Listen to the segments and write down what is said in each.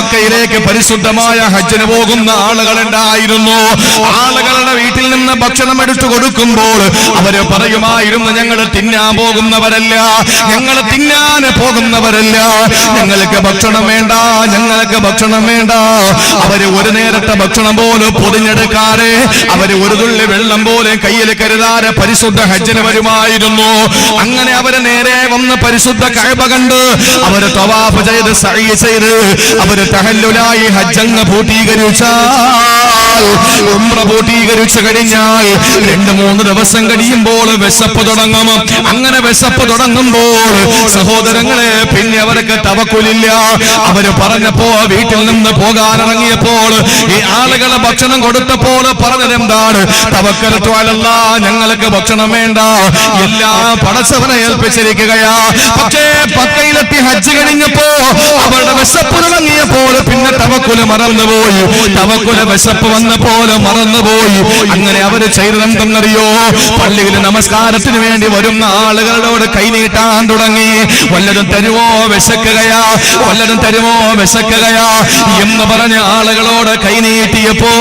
മക്കയിലേക്ക് പരിശുദ്ധമായ ഹജ്ജിന് പോകുന്ന ആളുകളുണ്ടായിരുന്നു. ആളുകളുടെ വീട്ടിൽ നിന്ന് ഭക്ഷണം എടുത്തു കൊടുക്കുമ്പോൾ അവര് പറയുമായിരുന്നു, ഞങ്ങൾ തിന്നാൻ പോകുന്നവരല്ല, ഞങ്ങൾ തിന്നാൻ പോകുന്നവരല്ല, ഞങ്ങൾക്ക് ഭക്ഷണം വേണ്ട, ഞങ്ങൾക്ക് ഭക്ഷണം വേണ്ട. അവര് ഒരു നേരത്തെ ഭക്ഷണം പോലും പൊതിഞ്ഞെടുക്കാതെ, അവര് ഒരു തുള്ളി വെള്ളം പോലെ കയ്യിൽ കരുതാതെ പരിശുദ്ധ ഹജ്ജിന് വരുമായിരുന്നു. അങ്ങനെ അവര് നേരെ വന്ന് പരിശുദ്ധ കഅബ കണ്ട് അവര് തവാഫ് ചെയ്ത് സഅയ് ചെയ്ത് അവര് തഹല്ലുലായി ഹജ്ജങ്ങ് പൂർത്തീകരിച്ചാൽ, ഉംറ പൂർത്തീകരിച്ചു കഴിഞ്ഞാൽ 2-3 ദിവസം കഴിയുമ്പോൾ വിശപ്പ് തുടങ്ങും. അങ്ങനെ വിശപ്പ് തുടങ്ങുമ്പോൾ സഹോദരങ്ങളെ പിന്നെ അവർക്ക് തവക്കുലില്ല. അവര് പറഞ്ഞപ്പോ വീട്ടിൽ നിന്ന് പോകാനിറങ്ങിയപ്പോൾ ഈ ആളുകളെ ഭക്ഷണം കൊടുത്തപ്പോൾ പറഞ്ഞത് എന്താണ്? തവക്കൽതു അലല്ലാഹ്, ഞങ്ങൾക്ക് ഭക്ഷണം വേണ്ട, എല്ലാം പടച്ചവനെ ഏൽപ്പിച്ചിരിക്കുകയാ. പക്ഷേ മക്കയിലെത്തി ഹജ്ജ് കഴിഞ്ഞപ്പോ അവരുടെ വിശപ്പ് തുടങ്ങിയപ്പോൾ പിന്നെ തവക്കുല് മറന്നുപോയി, തവക്കുല് വിശപ്പ് വന്നപ്പോൾ മറന്നുപോയി. അങ്ങനെ അവര് ചെയ്തതെന്തെന്നറിയോ? പള്ളിയിൽ നമസ്കാരത്തിന് വേണ്ടി വരുന്ന ആളുകളോട് കൈനീട്ടാൻ തുടങ്ങി. വല്ലതും തരുമോ, വിശക്കുകയാ, വല്ലതും തരുമോ, വിശക്കുകയാ എന്ന് പറഞ്ഞ ആളുകളോട് കൈനീട്ടിയപ്പോ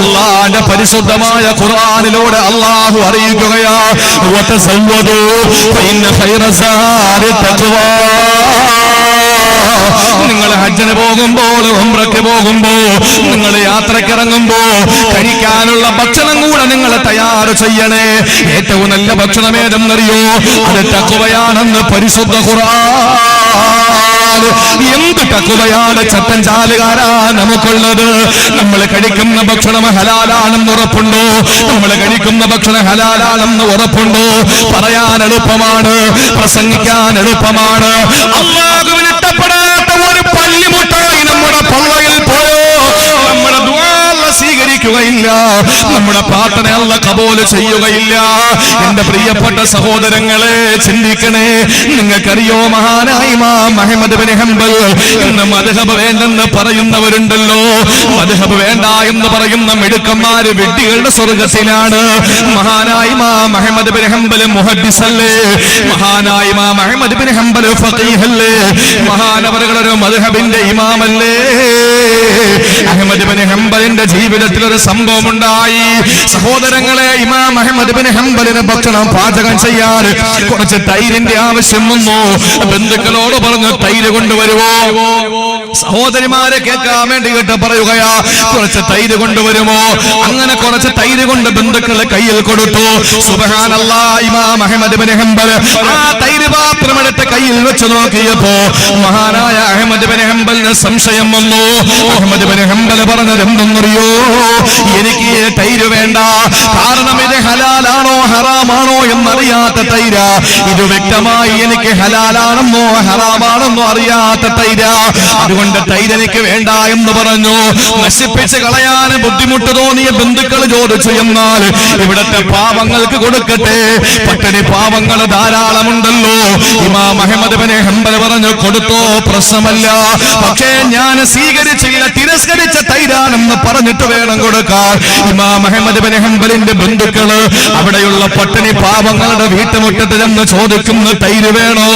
അല്ലാഹുവിന്റെ പരിശുദ്ധമായ ഖുർആനിലൂടെ അല്ലാഹു അറിയിക്കുകയാ, വതസവ്വദൂ ഫഇന്ന ഖൈറ സാദി തഖ്വാ. നിങ്ങൾ ഹജ്ജിന് പോകുമ്പോൾ, ഉംറയ്ക്ക് പോകുമ്പോ, നിങ്ങൾ യാത്രക്കിറങ്ങുമ്പോ കഴിക്കാനുള്ള ഭക്ഷണം കൂടെ നിങ്ങൾ തയ്യാർ ചെയ്യണേ. ഏറ്റവും നല്ല ഭക്ഷണം ഏതെന്നറിയോ? അത് തഖ്വയാണെന്ന് പരിശുദ്ധ ഖുർആൻ. എന്ത് തഖ്വയാണ് ചട്ടൻ ചാലുകാരാ നമുക്കുള്ളത്? നമ്മൾ കഴിക്കുന്ന ഭക്ഷണം ഹലാലാണെന്ന് ഉറപ്പുണ്ടോ? നമ്മൾ കഴിക്കുന്ന ഭക്ഷണം ഹലാലാണെന്ന് ഉറപ്പുണ്ടോ? പറയാൻ എളുപ്പമാണ്, പ്രസംഗിക്കാൻ എളുപ്പമാണ്. അല്ലാഹുവിന് ഇഷ്ടപ്പെടാത്ത ഒരു പല്ലിമുട്ടായി നമ്മുടെ പള്ളയിൽ പോയോ നമ്മുടെ ദുആ സ്വീകരിക്കുകയില്ല, നമ്മുടെ പ്രാർത്ഥന അല്ലാഹു കബൂൽ ചെയ്യുകയില്ല. എന്റെ പ്രിയപ്പെട്ട സഹോദരങ്ങളെ ചിന്തിക്കണേ. നിങ്ങൾക്കറിയോ മഹാനായ ഇമാം അഹ്മദ് ബിൻ ഹംബൽ ഇന്ന് മദ്ഹബ് വേണ്ടെന്ന് പറയുന്നവരുണ്ടല്ലോ. മദ്ഹബ് വേണ്ട എന്ന് പറയുന്ന മിടുക്കന്മാര് വിഡ്ഢികളുടെ സ്വർഗത്തിലാണ്. മഹാനായ ഇമാം അഹ്മദ് ബിൻ ഹംബൽ മുഹദ്ദിസല്ലേ, മഹാനായ ഇമാം അഹ്മദ് ബിൻ ഹംബൽ ഫഖീഹല്ലേ, മഹാനവറുകളൊരു മദ്ഹബിന്റെ ഇമാമല്ലേ. അഹ്മദ് ബിൻ ഹംബലിന്റെ ജീവിതത്തിൽ ഒരു സംഭവം ഉണ്ടായി. സഹോദരങ്ങളെ, ഇമാം അഹ്മദ് ബിൻ ഹംബലിന് ഭക്ഷണം പാചകം ചെയ്യാൻ കുറച്ച് തൈരിന്റെ ആവശ്യം വന്നു. ബന്ധുക്കളോട് പറഞ്ഞു, തൈര് കൊണ്ടുവരുമോ? സഹോദരിമാരെ കേൾക്കാൻ വേണ്ടിയിട്ട് പറയുകയാ, കുറച്ച് തൈര് കൊണ്ടുവരുമോ? അങ്ങനെ കുറച്ച് തൈര് കൊണ്ട് ബന്ധുക്കളെ കയ്യിൽ കൊടുത്തു. സുബ്ഹാനല്ലാഹ്, ഇമാം അഹ്മദ് ബിൻ ഹംബൽ ആ തൈര് പാത്രം എടുത്ത് കയ്യിൽ വെച്ച് നോക്കിയപ്പോ മഹാനായ അഹ്മദ് ബിൻ ഹംബലിന് സംശയം വന്നു. അഹ്മദ് ബിൻ ഹംബൽ പറഞ്ഞത് എന്തെന്നറിയോ? എനിക്ക് തൈര് വേണ്ട, കാരണം ഇത് ഹലാലാണോ ഹറാമാണോ എന്നറിയാത്ത തൈര. ഇത് വ്യക്തമായി എനിക്ക് ഹലാലാണെന്നോ ഹറാമാണെന്നോ അറിയാത്ത തൈര. അതുകൊണ്ട് തൈര് എനിക്ക് വേണ്ട എന്ന് പറഞ്ഞു. നശിപ്പിച്ച് കളയാൻ ബുദ്ധിമുട്ട് തോന്നിയ ബന്ധുക്കൾ ചോദിച്ചു, എന്നാൽ ഇവിടത്തെ പാവങ്ങൾക്ക് കൊടുക്കട്ടെ, പട്ടിണി പാവങ്ങൾ ധാരാളമുണ്ടല്ലോ. ഇമാം അഹ്മദ് ബിൻ ഹംബൽ പറഞ്ഞു, കൊടുത്തോ, പ്രശ്നമല്ല, പക്ഷേ ഞാൻ സ്വീകരിച്ചില്ല, തിരസ്കരിച്ച തൈരാണെന്ന് പറഞ്ഞിട്ട് വേണം കൊടുക്കാൻ. ഇമാം അഹ്മദ് ബിൻ ഹംബലിന്റെ ബന്ധുക്കള് അവിടെയുള്ള പട്ടിണി പാവങ്ങളുടെ വീട്ടുമുറ്റത്ത് ചെന്ന് ചോദിക്കുന്ന തൈര് വേണോ?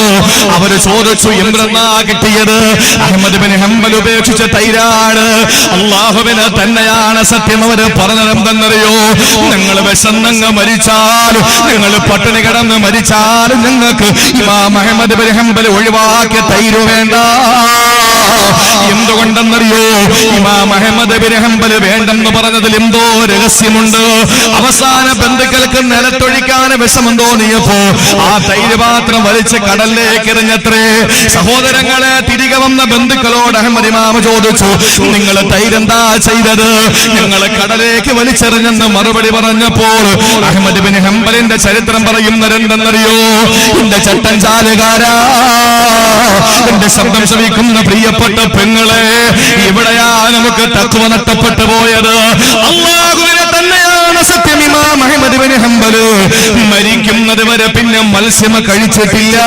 അവര് ചോദിച്ചു, എന്തെന്നാ കിട്ടിയത്? അഹ്മദ് ബിൻ ഹംബൽ ഉപേക്ഷിച്ച തൈരാണ്. അല്ലാഹുവിന് തന്നെയാണ് സത്യം. അവര് പറഞ്ഞത് എന്തെന്നറിയോ? നിങ്ങൾ വിശന്നങ്ങ് മരിച്ചാലും, നിങ്ങൾ പട്ടിണി കിടന്ന് മരിച്ചാലും ഞങ്ങൾക്ക് ഇമാം അഹ്മദ് ബിൻ ഹംബൽ ഒഴിവാക്കിയ തൈര് വേണ്ട. എന്തുകൊണ്ടെന്നറിയോ? ഇമാം അഹ്മദ് ബിൻ ഹംബൽ വേണ്ടെന്ന് പറഞ്ഞതിൽ എന്തോ രഹസ്യമുണ്ട്. അവസാന ബന്ധുക്കൾക്ക് നിലത്തൊഴിക്കാൻ വിഷമം തോന്നിയപ്പോ ആ തൈര് പാത്രം വലിച്ച് കടലിലേക്ക് എറിഞ്ഞത്രേ. സഹോദരങ്ങളെ, തിരികെ വന്ന ബന്ധുക്കളോട് അഹ്മദ് ഇമാം ചോദിച്ചു, നിങ്ങൾ തൈരെന്താ ചെയ്തത്? ഞങ്ങൾ കടലേക്ക് വലിച്ചെറിഞ്ഞെന്ന് മറുപടി പറഞ്ഞപ്പോൾ അഹ്മദ് ബിൻ ഹംബലിന്റെ ചരിത്രം പറയുന്നതെന്തെന്നറിയോ? എന്റെ ചട്ടൻ ചാലുകാരാ, എന്റെ ശബ്ദം ശ്രവിക്കുന്ന പ്രിയപ്പെട്ട പെങ്ങളെ, ഇവിടെയാ നമുക്ക് തഖ്വ നഷ്ടപ്പെട്ടു പോയത്. അല്ലാഹുവിനെ തന്നെയാണ് സത്യം. ഇമാം അഹ്മദ് ബിൻ ഹംബൽ മരിക്കുന്നത് വരെ പിന്നെ മത്സ്യം കഴിച്ചിട്ടില്ല.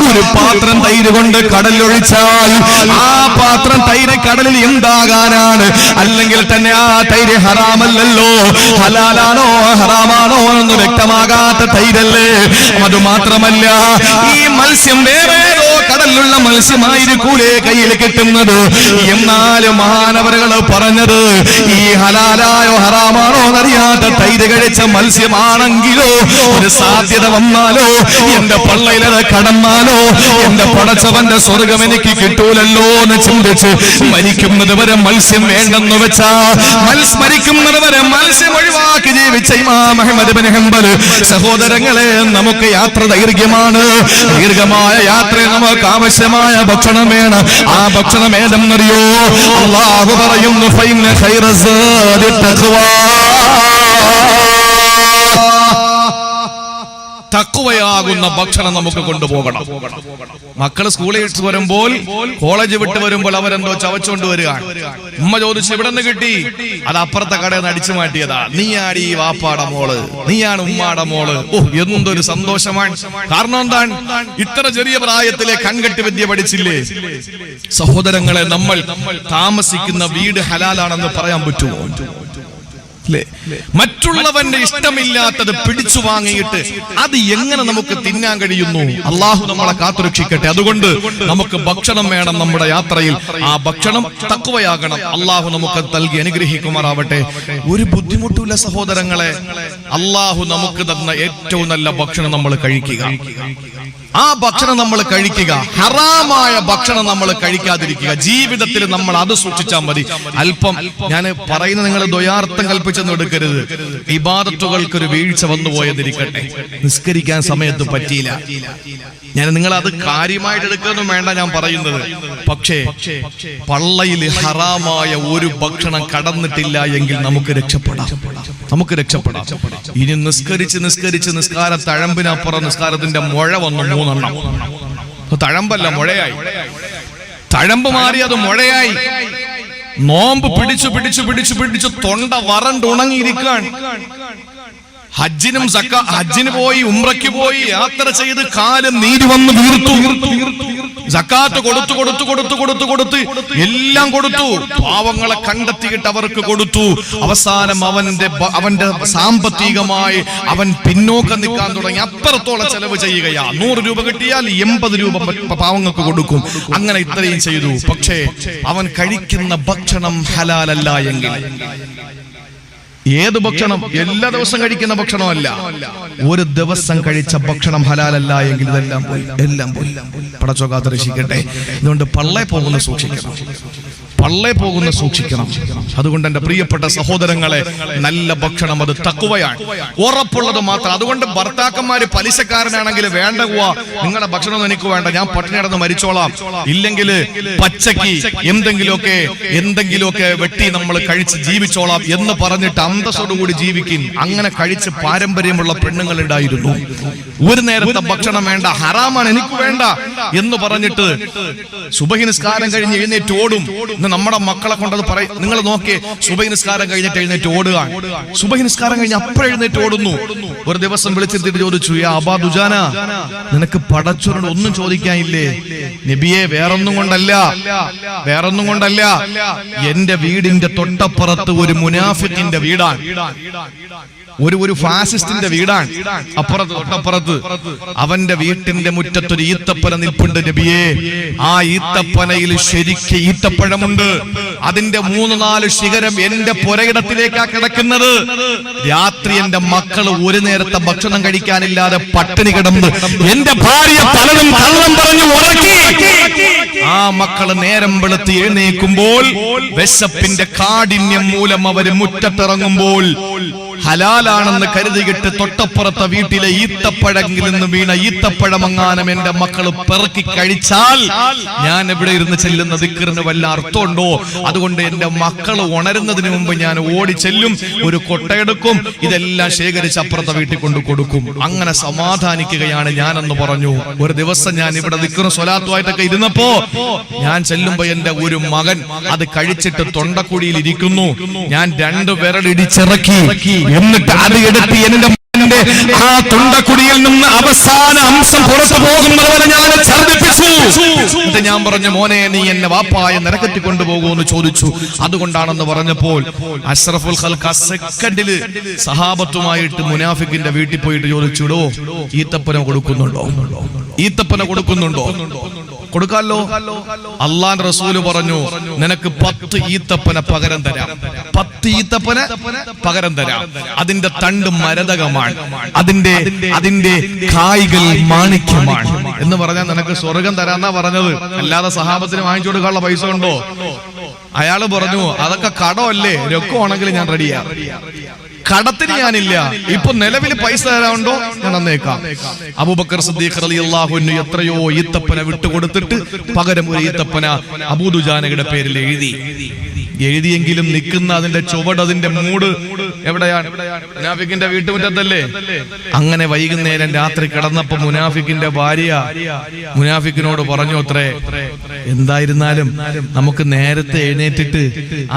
ഒരു പാത്രം തൈര് കൊണ്ട് കടലൊഴിച്ചാൽ ആ പാത്രം തൈര് കടലിൽ എന്താകാനാണ്? അല്ലെങ്കിൽ തന്നെ ആ തൈര് ഹറാമല്ലല്ലോ, ഹലാലാണോ ഹറാമാണോ എന്ന് വ്യക്തമാകാത്ത തൈരല്ലേ. അതുമാത്രമല്ല, ഈ മത്സ്യം വേറെ കടലിൽ മത്സ്യമായിരിക്കൂലേ കയ്യിൽ കിട്ടുന്നത്. എന്നാലും മഹാനവറുകൾ പറഞ്ഞത് ഈ ഹലാലായോ ഹറാമാണോ എന്നറിയാത്ത തൈര് കഴിച്ച മത്സ്യമാണെങ്കിലോ ഒരു സാധ്യത വന്നാലോ എന്റെ പള്ളയിലത് കടന്നാലോ എന്റെ പടച്ചവന്റെ സ്വർഗം എനിക്ക് കിട്ടൂലല്ലോ എന്ന് ചിന്തിച്ച് മരിക്കുന്നത് വരെ മത്സ്യം വേണ്ടെന്ന് വെച്ചാ മരിക്കുന്നത് വരെ മത്സ്യം ഒഴിവാക്കി ജീവിച്ച ഇമാം അഹ്മദ് ഇബ്നു ഹംബൽ. സഹോദരങ്ങളെ, നമുക്ക് യാത്ര ദൈർഘ്യമാണ്. ദീർഘമായ യാത്രയിൽ നമുക്ക് ആവശ്യമായ ഭക്ഷണം വേണം. ആ ഭക്ഷണം ഏതെന്നറിയോ? അല്ലാഹു പറയുന്നു ഫൈന ഖൈറസാദി തഖ്വാ. തഖ്വയാകുന്ന ഭക്ഷണം നമുക്ക് കൊണ്ടുപോകണം. മക്കള് സ്കൂളിൽ വിട്ട് വരുമ്പോൾ, കോളേജ് വിട്ട് വരുമ്പോൾ അവരെന്തോ ചവച്ചുകൊണ്ട് വരികയാണ്. ഉമ്മ ചോദിച്ചു എവിടെ നിന്ന് കിട്ടി? അത് അപ്പുറത്തെ കടയിൽ നിന്ന് അടിച്ചു മാറ്റിയതാ. നീയാണ് ഈ വാപ്പാടെ മോള്, നീയാണ് ഉമ്മാടെ മോള്. ഓ, എന്തൊരു സന്തോഷമാണ്. കാരണം എന്താണ്? ഇത്ര ചെറിയ പ്രായത്തിലെ കൺകെട്ട് വിദ്യ പഠിച്ചില്ലേ? സഹോദരങ്ങളെ, നമ്മൾ താമസിക്കുന്ന വീട് ഹലാലാണെന്ന് പറയാൻ പറ്റുമോ? മറ്റുള്ളവന്റെ ഇഷ്ടമില്ലാത്തത് പിടിച്ചു വാങ്ങിയിട്ട് അത് എങ്ങനെ നമുക്ക് തിന്നാൻ കഴിയുന്നു? അള്ളാഹു നമ്മളെ കാത്തുരക്ഷിക്കട്ടെ. അതുകൊണ്ട് നമുക്ക് ഭക്ഷണം വേണം നമ്മുടെ യാത്രയിൽ. ആ ഭക്ഷണം തഖ്വയാകണം. അള്ളാഹു നമുക്ക് നൽകി അനുഗ്രഹിക്കുമാറാവട്ടെ. ഒരു ബുദ്ധിമുട്ടില്ല സഹോദരങ്ങളെ. അള്ളാഹു നമുക്ക് തന്ന ഏറ്റവും നല്ല ഭക്ഷണം നമ്മൾ കഴിക്കുക. ആ ഭക്ഷണം നമ്മൾ കഴിക്കുക. ഹറാമായ ഭക്ഷണം നമ്മൾ കഴിക്കാതിരിക്കുക. ജീവിതത്തിൽ നമ്മൾ അത് സൂക്ഷിച്ചാൽ മതി. അല്പം ഞാൻ പറയുന്ന നിങ്ങൾ ദ്വയാർത്ഥം കൽപ്പിച്ചെന്ന് എടുക്കരുത്. ഇബാദത്തുകൾക്കൊരു വീഴ്ച വന്നു പോയെന്നിരിക്കട്ടെ, നിസ്കരിക്കാൻ സമയത്ത് പറ്റിയില്ല, ഞാൻ നിങ്ങൾ അത് കാര്യമായിട്ട് എടുക്കൊന്നും വേണ്ട ഞാൻ പറയുന്നത്. പക്ഷേ പള്ളയിൽ ഹറാമായ ഒരു ഭക്ഷണം കടന്നിട്ടില്ല എങ്കിൽ നമുക്ക് രക്ഷപ്പെടാം. ഇനി നിസ്കരിച്ച് നിസ്കാരം തഴമ്പിനപ്പുറം നിസ്കാരത്തിന്റെ മുഴ വന്നു 3 എണ്ണം. തഴമ്പല്ല, മുഴയായി. തഴമ്പ് മാറി അത് മുഴയായി. നോമ്പ് പിടിച്ചു തൊണ്ട വരണ്ടുണങ്ങിയിരിക്കാൻ. ഹജ്ജിന് പോയി, ഉംറയ്ക്ക് പോയി, യാത്ര ചെയ്ത് കാലം നീര് വന്ന് വീർത്തു. സക്കാത്ത് കൊടുത്ത് എല്ലാം കൊടുത്തു. പാവങ്ങളെ കണ്ടെത്തിയിട്ട് അവർക്ക് കൊടുത്തു. അവസാനം അവന്റെ സാമ്പത്തികമായി അവൻ പിന്നോക്കം നിൽക്കാൻ തുടങ്ങി. അപ്പുറത്തോളം ചെലവ് ചെയ്യുകയാ. 100 രൂപ കിട്ടിയാൽ 80 രൂപ പാവങ്ങൾക്ക് കൊടുക്കും. അങ്ങനെ ഇത്രയും ചെയ്തു. പക്ഷേ അവൻ കഴിക്കുന്ന ഭക്ഷണം ഹലാലല്ല എങ്കിൽ, ഏത് ഭക്ഷണം? എല്ലാ ദിവസം കഴിക്കുന്ന ഭക്ഷണമല്ല, ഒരു ദിവസം കഴിച്ച ഭക്ഷണം ഹലാലല്ല എങ്കിൽ എല്ലാം പോയി. പടച്ചോ കാത്തുരക്ഷിക്കട്ടെ. അതുകൊണ്ട് പള്ളയിൽ പോകുന്ന സൂക്ഷിക്കണം. അതുകൊണ്ട് എന്റെ പ്രിയപ്പെട്ട സഹോദരങ്ങളെ, നല്ല ഭക്ഷണം അത് തഖ്വയാണ്, ഉറപ്പുള്ളത് മാത്രം. അതുകൊണ്ട് ഭർത്താക്കന്മാര് പലിശക്കാരനാണെങ്കിൽ വേണ്ട, നിങ്ങളുടെ ഭക്ഷണം എനിക്ക് വേണ്ട, ഞാൻ പട്ടിണി കിടന്ന് മരിച്ചോളാം, ഇല്ലെങ്കിൽ പച്ചക്ക് എന്തെങ്കിലുമൊക്കെ വെട്ടി നമ്മൾ കഴിച്ച് ജീവിച്ചോളാം എന്ന് പറഞ്ഞിട്ട് അന്തസ്സോടുകൂടി ജീവിക്കും. അങ്ങനെ കഴിച്ച് പാരമ്പര്യമുള്ള പെണ്ണുങ്ങൾ ഉണ്ടായിരുന്നു. ഒരു നേരത്തെ ഭക്ഷണം വേണ്ട, ഹറാമാണ്, എനിക്ക് വേണ്ട എന്ന് പറഞ്ഞിട്ട് സുബഹി നിസ്കാരം കഴിഞ്ഞ് എഴുന്നേറ്റ് ഓടും. നമ്മുടെ മക്കളെ കൊണ്ടത് പറയും. നിങ്ങൾ നോക്കിയേ, സുബഹി നിസ്കാരം കഴിഞ്ഞിട്ട് എഴുന്നേറ്റ് ഓടുക. സുബഹി നിസ്കാരം കഴിഞ്ഞ് അപ്പഴ എഴുന്നേറ്റ് ഓടുന്നു. ഒരു ദിവസം വിളിച്ചിട്ട് ചോദിച്ചു, യാ അബാ ദുജാന, നിനക്ക് പടച്ചോനോട് ഒന്നും ചോദിക്കാനില്ലേ? നബിയെ, വേറൊന്നും കൊണ്ടല്ല, എന്റെ വീടിന്റെ തൊട്ടപ്പുറത്ത് ഒരു മുനാഫിക്കിന്റെ വീടാണ്, ഒരു ഫാസിസ്റ്റിന്റെ വീടാണ്. തൊട്ടപ്പുറത്ത് അവന്റെ വീട്ടിന്റെ മുറ്റത്തൊരു ഈത്തപ്പന നിൽപ്പുണ്ട് നബിയെ. ആ ഈത്തപ്പനയിൽ ശരിക്ക് ഈത്തപ്പഴമുണ്ട്. അതിന്റെ 3-4 ശിഖരം എന്റെ പുരയിടത്തിലേക്കാ കിടക്കുന്നത്. രാത്രി എന്റെ മക്കള് ഒരു നേരത്തെ ഭക്ഷണം കഴിക്കാനില്ലാതെ പട്ടിണി കിടന്ന് എന്റെ ഭാര്യ പലതും കള്ളം പറഞ്ഞു ഉറക്കി. ആ മക്കള് നേരം വെളുത്ത് എഴുന്നേൽക്കുമ്പോൾ വിശപ്പിന്റെ കാഠിന്യം മൂലം അവര് മുറ്റത്തിറങ്ങുമ്പോൾ ഹലാലാണെന്ന് കരുതിയിട്ട് തൊട്ടപ്പുറത്തെ വീട്ടിലെ ഈത്തപ്പഴങ്ങളിൽ നിന്ന് വീണ ഈത്തപ്പഴമങ്ങാനം എന്റെ മക്കള് പെറുക്കി കഴിച്ചാൽ ഞാൻ എവിടെ ഇരുന്ന് ചെല്ലുന്ന ദിക്റിന് വല്ല അർത്ഥമുണ്ടോ? അതുകൊണ്ട് എന്റെ മക്കള് ഉണരുന്നതിന് മുമ്പ് ഞാൻ ഓടി ചെല്ലും, ഒരു കൊട്ടയെടുക്കും, ഇതെല്ലാം ശേഖരിച്ച് അപ്പുറത്തെ വീട്ടിൽ കൊണ്ട് കൊടുക്കും. അങ്ങനെ സമാധാനിക്കുകയാണ് ഞാനെന്ന് പറഞ്ഞു. ഒരു ദിവസം ഞാൻ ഇവിടെ ദിക്റും സ്വലാത്തുമായിട്ടൊക്കെ ഇരുന്നപ്പോ ഞാൻ ചെല്ലുമ്പോ എന്റെ ഒരു മകൻ അത് കഴിച്ചിട്ട് തൊണ്ടക്കുഴിയിൽ ഇരിക്കുന്നു. ഞാൻ 2 വിരലിടിച്ചിറക്കി, എന്നിട്ട് അത് എടുത്ത് എന്റെ ആ തൊണ്ടക്കുടിയിൽ നിന്ന് അവസാന അംശം പുറത്തു പോകുന്നതുവരെ ഞാൻ ഛർദ്ദിപ്പിച്ചു. എന്നിട്ട് ഞാൻ പറഞ്ഞു, മോനെ, നീ എന്നെ വാപ്പായ നരകത്തിൽ കൊണ്ടുപോകൂ എന്ന് ചോദിച്ചു. അതുകൊണ്ടാണെന്ന് പറഞ്ഞപ്പോൾ അഷ്റഫുൽ ഖൽഖ് സെക്കൻഡില് സഹാബത്തുമായിട്ട് മുനാഫിക്കിന്റെ വീട്ടിൽ പോയിട്ട് ചോദിച്ചുടോ, ഈത്തപ്പന കൊടുക്കുന്നുണ്ടോ? കൊടുക്കാമല്ലോ. അള്ളാന്റെ റസൂല് പറഞ്ഞു, നിനക്ക് 10 ഈത്തപ്പന പകരം തരാം. 10 ഈത്തപ്പന പകരം തരാം. അതിന്റെ തണ്ട് മരതകമാണ്, അതിന്റെ കായ്കൾ മാണിക്യമാണ് എന്ന് പറഞ്ഞാൽ നിനക്ക് സ്വർഗം തരാന്നാ പറഞ്ഞത്. അല്ലാതെ സഹാബത്തിന് വാങ്ങിച്ചു കൊടുക്കാനുള്ള പൈസ ഉണ്ടോ? അയാള് പറഞ്ഞു, അതൊക്കെ കടമല്ലേ, രൊക്കമാണെങ്കിൽ ഞാൻ റെഡിയാ. കടത്തിന് ഞാനില്ല, ഇപ്പൊ നിലവിൽ പൈസ തരാനുണ്ടോ ഞാൻ തന്നേക്കാം. അബൂബക്കർ സിദ്ദീഖ് റളിയല്ലാഹു അൻഹു എത്രയോ ഈത്തപ്പന വിട്ടുകൊടുത്തിട്ട് പകരം ഒരു ഈത്തപ്പന അബൂ ദുജാനയുടെ പേരിൽ എഴുതിയെങ്കിലും നിൽക്കുന്ന അതിന്റെ ചുവട്, അതിന്റെ മൂട് എവിടെയാണ്? മുനാഫിക്കിന്റെ വീട്ടുമുറ്റത്തല്ലേ? അങ്ങനെ വൈകുന്നേരം രാത്രി കിടന്നപ്പോ മുനാഫിക്കിന്റെ ഭാര്യ മുനാഫിക്കിനോട് പറഞ്ഞു അത്രേ, എന്തായിരുന്നാലും നമുക്ക് നേരത്തെ എഴുന്നേറ്റിട്ട്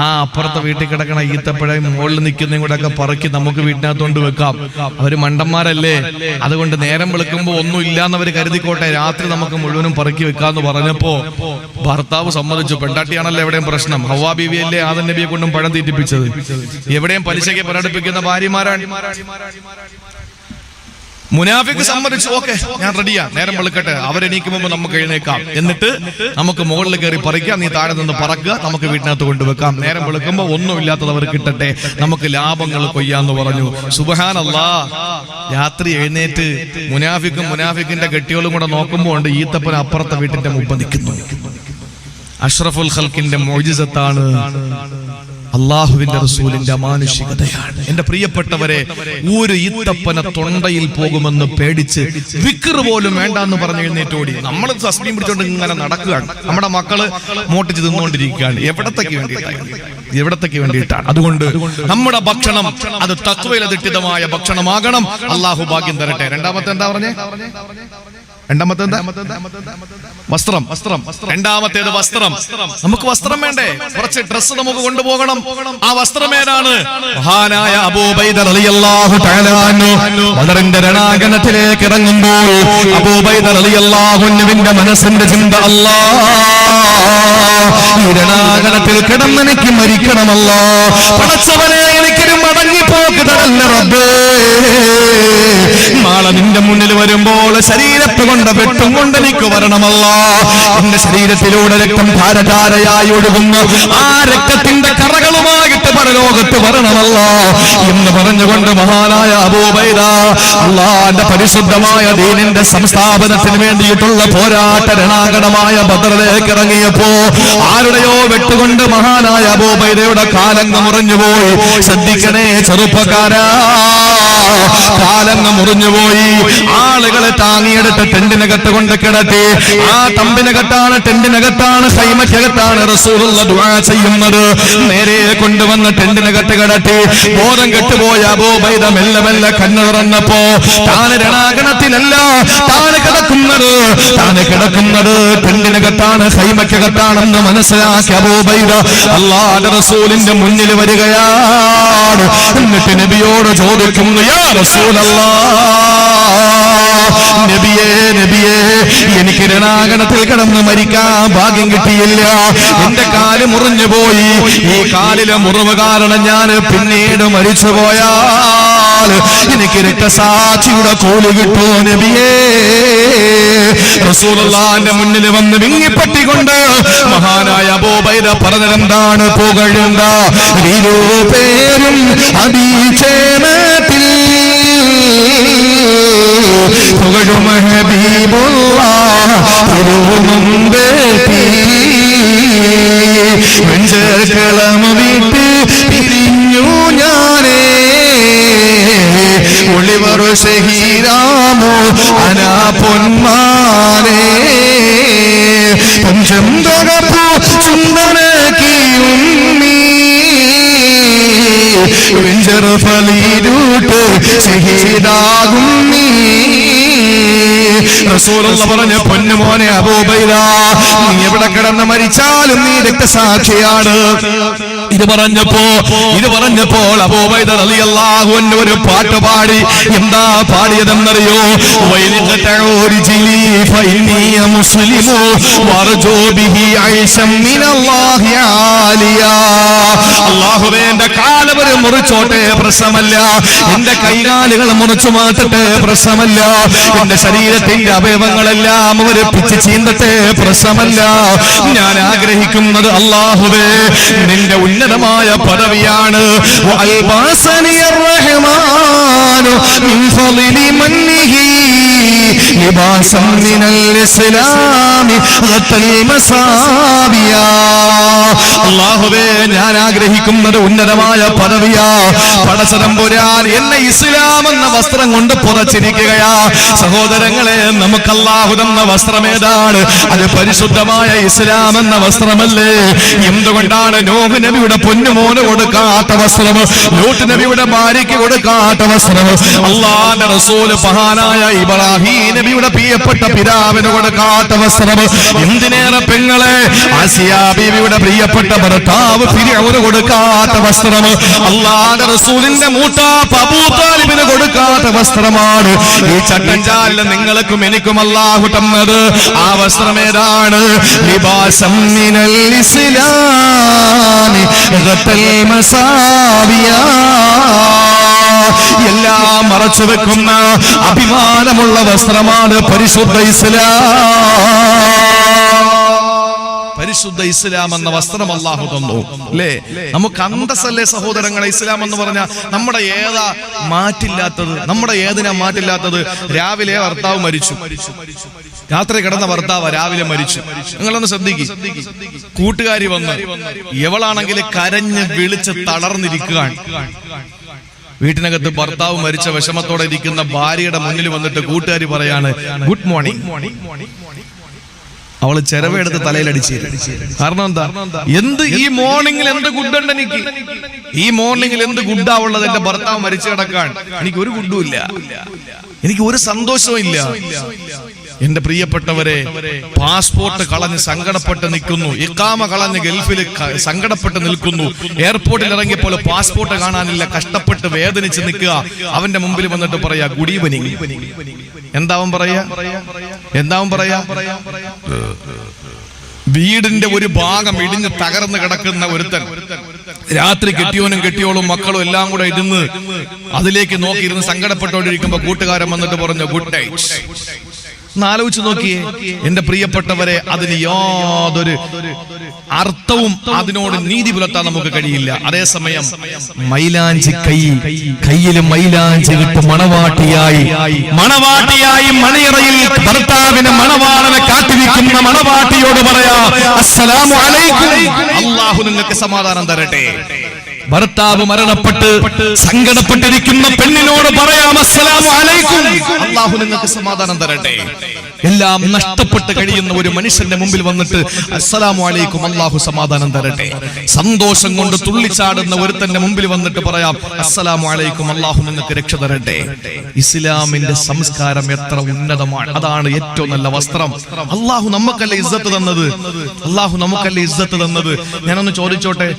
ആ അപ്പുറത്തെ വീട്ടിൽ കിടക്കണ ഈത്തപ്പഴയും മുകളിൽ നിൽക്കുന്നതും കൂടെ ഒക്കെ പറക്കി നമുക്ക് വീട്ടിനകത്തോണ്ട് വെക്കാം. അവര് മണ്ടന്മാരല്ലേ, അതുകൊണ്ട് നേരം വെളുക്കുമ്പോ ഒന്നും ഇല്ലാന്നവര് കരുതിക്കോട്ടെ, രാത്രി നമുക്ക് മുഴുവനും പറക്കി വെക്കാന്ന് പറഞ്ഞപ്പോ ഭർത്താവ് സമ്മതിച്ചു. പെണ്ടാട്ടിയാണല്ലോ എവിടെയും പ്രശ്നം. ഹവ്വാ ബീവിയല്ലേ ആദം നബിയെ കൊണ്ടും പഴം തീറ്റിപ്പിച്ചത്. എവിടെയും പലിശയ്ക്ക് പ്രകടിപ്പിക്കുന്ന ഭാര്യമാരാണ്. മുനാഫിക്ക് സമ്മതിച്ചു, ഓക്കെ ഞാൻ റെഡിയാ, നേരം വെളുക്കട്ടെ, അവരെണീക്കും മുമ്പ് നമുക്ക് എഴുന്നേക്കാം, എന്നിട്ട് നമുക്ക് മുകളിൽ കയറി പറിക്കാം, നീ താഴെ നിന്ന് പറക്കുക, നമുക്ക് വീട്ടിനകത്ത് കൊണ്ടുവെക്കാം, നേരം വെളുക്കുമ്പോ ഒന്നും ഇല്ലാത്തത് അവർ കിട്ടട്ടെ, നമുക്ക് ലാഭങ്ങൾ കൊയ്യാന്ന് പറഞ്ഞു. സുബ്ഹാനല്ലാഹ്. രാത്രി എഴുന്നേറ്റ് മുനാഫിക്കിന്റെ കെട്ടിയോളും കൂടെ നോക്കുമ്പോ ഉണ്ട് ഈത്തപ്പന അപ്പുറത്തെ വീട്ടിന്റെ മുമ്പ് നിൽക്കുന്നു. അഷ്റഫുൽ ഖൽക്കിന്റെ മുഅ്ജിസത്താണ്, അള്ളാഹുവിന്റെ റസൂലിന്റെ അമാനുഷികതയാണ്. എന്റെ പ്രിയപ്പെട്ടവരെ, ഒരു ഈത്തപ്പന തൊണ്ടയിൽ പോകുമെന്ന് പേടിച്ച് വിക്ർ പോലും വേണ്ടെന്ന് പറഞ്ഞ് എഴുന്നേറ്റോടി. നമ്മൾ തസ്ബീഹ് പിടിച്ചോണ്ട് ഇങ്ങനെ നടക്കുകയാണ്, നമ്മുടെ മക്കള് മോട്ടിച്ച് തിന്നുകൊണ്ടിരിക്കുകയാണ്. എവിടത്തേക്ക് വേണ്ടിയിട്ടാണ്? അതുകൊണ്ട് നമ്മുടെ ഭക്ഷണം അത് തഖ്വയിലധിഷ്ഠിതമായ ഭക്ഷണമാകണം. അള്ളാഹു ഭാഗ്യം തരട്ടെ. രണ്ടാമത്തെ എന്താ പറഞ്ഞേ? വസ്ത്രം. രണ്ടാമത്തേത് വസ്ത്രം. നമുക്ക് വസ്ത്രം വേണ്ടേ? കുറച്ച് ഡ്രസ്സ് നമുക്ക് കൊണ്ടുപോകണം. ആ വസ്ത്രം ഏതാണ്? മഹാനായ അബൂ ഉബൈദ റളിയല്ലാഹു തആല അൻഹു ബദറിന്റെ രണാങ്കണത്തിലേക്ക് ഇറങ്ങുമ്പോൾ അബൂ ഉബൈദ റളിയല്ലാഹു അൻഹുവിന്റെ മനസ്സിന്റെ ചിന്ത, ഈ രണാങ്കണത്തിൽ കിടന്നെനിക്ക് മരിക്കണമല്ലോ, പടച്ചവനെ എനിക്കൊരു മടങ്ങിപ്പോക്ക് തരല്ല റബ്ബേ. നാളെ നിന്റെ മുന്നിൽ വരുമ്പോൾ ശരീരത്ത് കൊണ്ട് വെട്ടും കൊണ്ട് എനിക്ക് വരണമല്ലോ. എന്റെ ശരീരത്തിലൂടെ രക്തം ധാരധാരയായി ഒഴുകുന്ന ആ രക്തത്തിന്റെ കറകളുമായിട്ട് പരലോകത്ത് വരണമല്ലോ എന്ന് പറഞ്ഞുകൊണ്ട് മഹാനായ അബൂ ഉബൈദ അല്ലാഹുവിന്റെ പരിശുദ്ധമായ ദീനിന്റെ സംസ്ഥാപനത്തിന് വേണ്ടിയിട്ടുള്ള പോരാട്ട രണാങ്കണമായ ബദറിലേക്ക് ഇറങ്ങിയപ്പോ ആരുടെയോ വെട്ടുകൊണ്ട് മഹാനായ അബൂ ഉബൈദയുടെ കാലങ്ങ് മുറിഞ്ഞുപോയി. ശ്രദ്ധിക്കണേ ചെറുപ്പക്കാരാ, കാലങ്ങ് മുറിഞ്ഞുപോയി. ആളുകളെ താങ്ങിയെടുത്ത് ടെന്റിനകത്ത് കൊണ്ട് കിടത്തി. ആ തമ്പിനകത്താണ്, ടെന്റിനകത്താണ്, ഖൈമക്കകത്താണ് റസൂലുള്ളാഹി ദുആ ചെയ്യുന്നത്. നേരെ കൊണ്ടുവന്ന് ടെന്റിനകത്ത് കിടത്തി. ബോധം കെട്ടുപോയ അബൂ ഉബൈദ മെല്ലെ മെല്ലെ കണ്ണു തുറന്നപ്പോ താൻ രണാങ്കണത്തിലല്ല, താൻ കിടക്കുന്നത് ടെന്റിനകത്താണ്, ഖൈമക്കകത്താണെന്ന് മനസ്സിലാക്കി അബൂ ഉബൈദ അല്ലാഹുവിന്റെ റസൂലിന്റെ മുന്നിൽ വരികയാണ്. എന്നിട്ട് നബിയോട് ചോദിക്കുന്നു, യാ റസൂലല്ലാഹ്, നബിയേ, എനിക്ക് രണാങ്കണത്തിൽ കിടന്ന് മരിക്കാൻ ഭാഗ്യം കിട്ടിയില്ല. എന്റെ കാല് മുറിഞ്ഞു പോയി. ഈ കാലിലെ മുറിവ് കാരണം ഞാൻ പിന്നീട് മരിച്ചു പോയാൽ എനിക്ക് രക്തസാക്ഷിയുടെ കൂലി കിട്ടുമോ നബിയേ? റസൂലുള്ളാഹിന്റെ മുന്നിൽ വന്ന് വിങ്ങിപ്പറ്റിക്കൊണ്ട് മഹാനായ അബൂ ഉബൈദ പറഞ്ഞതെന്താണ്? പുകഴുണ്ട ഇരുപേരും അഭിഷേകത്തിൽ പുകഴും ഹബീബുള്ളാഹ് തിരുമുമ്പേറ്റി വെഞ്ചേർക്കളം വിട്ട് പിരിഞ്ഞു ഞാനേ ഒളിവറു ഷഹീദാമോ അനാ പൊന്മാനേ പഞ്ചന്തകപ്പൂ ചുണ്ടനക്കിയുമ്മീ വെഞ്ചർ ഫലീരൂട്ട് ഷഹീദാകും നീ. റസൂലുള്ളാഹി പറഞ്ഞു, പൊന്നുമോനെ അബൂ ഉബൈദ, നീ എവിടെ കിടന്ന് മരിച്ചാലും നീ രക്തസാക്ഷിയാണ്. ഇത് പറഞ്ഞപ്പോൾ അബൂ ഉബൈദ റളിയല്ലാഹു അൻഹു ഒരു പാട്ട് പാടി. എന്താ പാടിയതെന്നറിയോ? അല്ലാഹുവേ, എന്റെ കാലവര് മുറിച്ചോട്ടെ, പ്രശ്നമല്ല. എന്റെ കൈകാലുകൾ മുറിച്ചു മാറ്റട്ടെ, പ്രശ്നമല്ല. എന്റെ ശരീരത്തിന്റെ അവയവങ്ങളെല്ലാം അവര് പിച്ച് ചീന്തട്ടെ, പ്രശ്നമല്ല. ഞാൻ ആഗ്രഹിക്കുന്നത് അല്ലാഹുവേ നിന്റെ ഉന്നതമായ പദവിയാണ്. അല്ലാഹുവേ, ഞാൻ ആഗ്രഹിക്കുന്നത് ഉന്നതമായ പദവിയാ. പടച്ചതമ്പുരാൻ എന്നെ ഇസ്ലാം എന്ന വസ്ത്രം കൊണ്ട് പുറച്ചിരിക്കുകയാ. സഹോദരങ്ങളെ, നമുക്ക് അല്ലാഹു തന്ന വസ്ത്രം ഏതാണ്? അത് പരിശുദ്ധമായ ഇസ്ലാം എന്ന വസ്ത്രമല്ലേ? എന്തുകൊണ്ടാണ് നൂഹ് നബിയുടെ പൊന്നുമോന് കൊടുക്കാത്ത വസ്ത്രം, ലൂത്ത് നബിയുടെ ഭാര്യയ്ക്ക് കൊടുക്കാത്ത വസ്ത്രം, അല്ലാഹുവിന്റെ റസൂൽ മഹാനായ ഇബ്രാഹിം നബിയുടെ പ്രിയപ്പെട്ട പിതാവിന് കൊടുക്കാത്ത വസ്ത്രം, എന്തിനേറെ പെങ്ങളെ ആസിയ ബീവിയുടെ പ്രിയപ്പെട്ട ഭർത്താവ് ഫിർഔന് കൊടുക്കാത്ത വസ്ത്രം, അല്ലാഹുവിന്റെ റസൂലിന്റെ മൂത്താപ്പ അബൂ താലിബിന് കൊടുക്കാത്ത വസ്ത്രമാണ് ഈ ചട്ടഞ്ചാലിൽ നിങ്ങൾക്കും എനിക്കും അല്ലാഹു തന്നത്. ആ വസ്ത്രം ഏതാണ്? ലിബാസം മിനൽ ഇസ്ലാമി ഗതൽ മസാവിയാ. എല്ലാം മറച്ചു വെക്കുന്ന അഭിമാനമുള്ള വസ്ത്രമാണ് പരിശുദ്ധ ഇസ്ലാം. പരിശുദ്ധ ഇസ്ലാം എന്ന വസ്ത്രം അല്ലാഹു തന്നു അല്ലേ? നമുക്ക് അന്തസ്സല്ലേ സഹോദരങ്ങളെ? ഇസ്ലാം എന്ന് പറഞ്ഞാൽ നമ്മുടെ ഏതാ മാറ്റില്ലാത്തത്? നമ്മുടെ ഏതിനാ മാറ്റില്ലാത്തത്? രാവിലെ ഭർത്താവ് മരിച്ചു, രാത്രി കിടന്ന ഭർത്താവ് രാവിലെ മരിച്ചു. നിങ്ങളൊന്ന് ശ്രദ്ധിക്കും. കൂട്ടുകാരി വന്ന് എവളാണെങ്കിൽ കരഞ്ഞ് വിളിച്ച് തളർന്നിരിക്കുകയാണ്. വീട്ടിനകത്ത് ഭർത്താവ് മരിച്ച വിഷമത്തോടെ ഇരിക്കുന്ന ഭാര്യയുടെ മുന്നിൽ വന്നിട്ട് കൂട്ടുകാരി പറയാണ് ഗുഡ് മോർണിംഗ്. അവള് ചെരവെടുത്ത് തലയിലടിച്ച്. കാരണം എന്താ? ഈ മോർണിംഗിൽ എന്ത് ഗുഡുണ്ട് എനിക്ക്? ഈ മോർണിംഗിൽ എന്ത് ഗുഡാ ഉള്ളത്? എന്റെ ഭർത്താവ് മരിച്ചു കിടക്കാൻ എനിക്ക് ഒരു ഗുഡും ഇല്ല, എനിക്ക് ഒരു സന്തോഷവും ഇല്ല. എന്റെ പ്രിയപ്പെട്ടവരെ, പാസ്പോർട്ട് കളഞ്ഞ് സങ്കടപ്പെട്ട് നിൽക്കുന്നു, ഇഖാമ കളഞ്ഞ് ഗൾഫിൽ സങ്കടപ്പെട്ട് നിൽക്കുന്നു, എയർപോർട്ടിൽ ഇറങ്ങിയപ്പോൾ പാസ്പോർട്ട് കാണാനില്ല, കഷ്ടപ്പെട്ട് വേദനിച്ച് നിൽക്കുക. അവന്റെ മുമ്പിൽ വന്നിട്ട് പറയാ ഗുഡ് ഈവനിങ്. എന്താവും പറയാ? വീടിന്റെ ഒരു ഭാഗം ഇടിഞ്ഞ് തകർന്ന് കിടക്കുന്ന ഒരുത്തൻ രാത്രി കെട്ടിയോനും കെട്ടിയോളും മക്കളും എല്ലാം കൂടെ ഇരുന്ന് അതിലേക്ക് നോക്കിയിരുന്ന് സങ്കടപ്പെട്ടോണ്ടിരിക്കുമ്പോ കൂട്ടുകാരൻ വന്നിട്ട് പറഞ്ഞു ഗുഡ് നൈറ്റ്. ആലോചിച്ച് നോക്കിയേ എന്റെ പ്രിയപ്പെട്ടവരെ, അതിന് യാതൊരു അർത്ഥവും അതിനോട് നീതി പുലർത്താൻ നമുക്ക് കഴിയില്ല. അതേസമയം മൈലാഞ്ചി കയ്യിലും മൈലാഞ്ചി വിട്ട് മണവാട്ടിയായി മണിയറയിൽ ഭർത്താവിന് മണവാളനെ കാത്തിരിക്കുന്ന മണവാട്ടിയോട് പറയാ അസ്സലാമു അലൈക്കും, അല്ലാഹു നിങ്ങൾക്ക് സമാധാനം തരട്ടെ. ഭർത്താവ് മരണപ്പെട്ട് സങ്കടപ്പെട്ടിരിക്കുന്ന പെണ്ണിനോട് പറയാം അസ്സലാമു അലൈക്കും, അല്ലാഹു നിങ്ങൾക്ക് സമാധാനം തരട്ടെ. എല്ലാം നഷ്ടപ്പെട്ട് കഴിയുന്ന ഒരു മനുഷ്യന്റെ മുമ്പിൽ വന്നിട്ട് അസ്സലാമു അലൈക്കും, അല്ലാഹു സമാധാനം തരട്ടെ. സന്തോഷം കൊണ്ട് തുള്ളിച്ചാടുന്ന ഒരുത്തന്റെ മുമ്പിൽ വന്നിട്ട് പറയാം അസ്സലാമു അലൈക്കും, അല്ലാഹു നിങ്ങൾക്ക് രക്ഷ തരട്ടെ. ഇസ്ലാമിന്റെ സംസ്കാരം എത്ര ഉന്നതമാണ്! അതാണ് ഏറ്റവും നല്ല വസ്ത്രം. അല്ലാഹു നമുക്കല്ലേ ഇസ്സത്ത് തന്നത്. ഞാനൊന്ന് ചോദിച്ചോട്ടെ,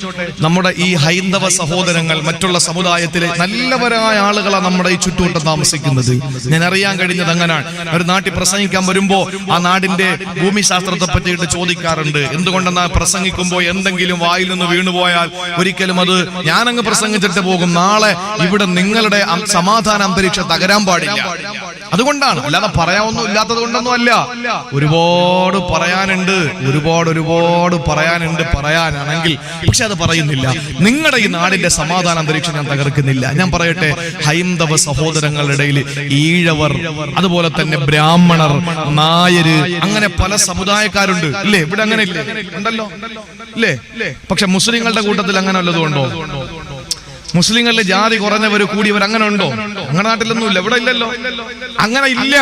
നമ്മുടെ ഈ ഹൈന്ദവ സഹോദരങ്ങൾ മറ്റുള്ള സമുദായത്തിലെ നല്ലവരായ ആളുകളാണ് നമ്മുടെ ഈ ചുറ്റുവട്ടം താമസിക്കുന്നത്. ഞാൻ അറിയാൻ കഴിഞ്ഞത് അങ്ങനാണ്. ഒരു നാട്ടിൽ പ്രസംഗിക്കാൻ വരുമ്പോ ആ നാടിന്റെ ഭൂമിശാസ്ത്രത്തെ പറ്റിയിട്ട് ചോദിക്കാറുണ്ട്. എന്തുകൊണ്ടെന്നാൽ പ്രസംഗിക്കുമ്പോ എന്തെങ്കിലും വായിൽ നിന്ന് വീണുപോയാൽ ഒരിക്കലും അത് ഞാനങ്ങ് പ്രസംഗിച്ചിട്ട് പോകും, നാളെ ഇവിടെ നിങ്ങളുടെ സമാധാന അന്തരീക്ഷം തകരാൻ പാടില്ല. അതുകൊണ്ടാണ്, അല്ലാതെ പറയാനൊന്നും ഇല്ലാത്തത് കൊണ്ടൊന്നും അല്ല. ഒരുപാട് പറയാനാണെങ്കിൽ പക്ഷെ അത് പറയുന്നില്ല. നിങ്ങളുടെ ഈ നാടിന്റെ സമാധാന അന്തരീക്ഷം ഞാൻ തകർക്കുന്നില്ല. ഞാൻ പറയട്ടെ, ഹൈന്ദവ സഹോദരങ്ങളുടെ ഇടയിൽ ഈഴവർ, അതുപോലെ തന്നെ ബ്രാഹ്മണർ, നായര്, അങ്ങനെ പല സമുദായക്കാരുണ്ട് ഇല്ലേ? ഇവിടെ അങ്ങനെ ഇല്ലേ? ഉണ്ടല്ലോ ഇല്ലേ? പക്ഷെ മുസ്ലിങ്ങളുടെ കൂട്ടത്തിൽ അങ്ങനെ വല്ലതും ഉണ്ടോ? മുസ്ലിങ്ങളിലെ ജാതി കുറഞ്ഞവർ കൂടിയവർ അങ്ങനെ ഉണ്ടോ? അങ്ങനെ നാട്ടിലൊന്നും ഇല്ല, ഇവിടെ ഇല്ലല്ലോ. അങ്ങനെ ഇല്ല.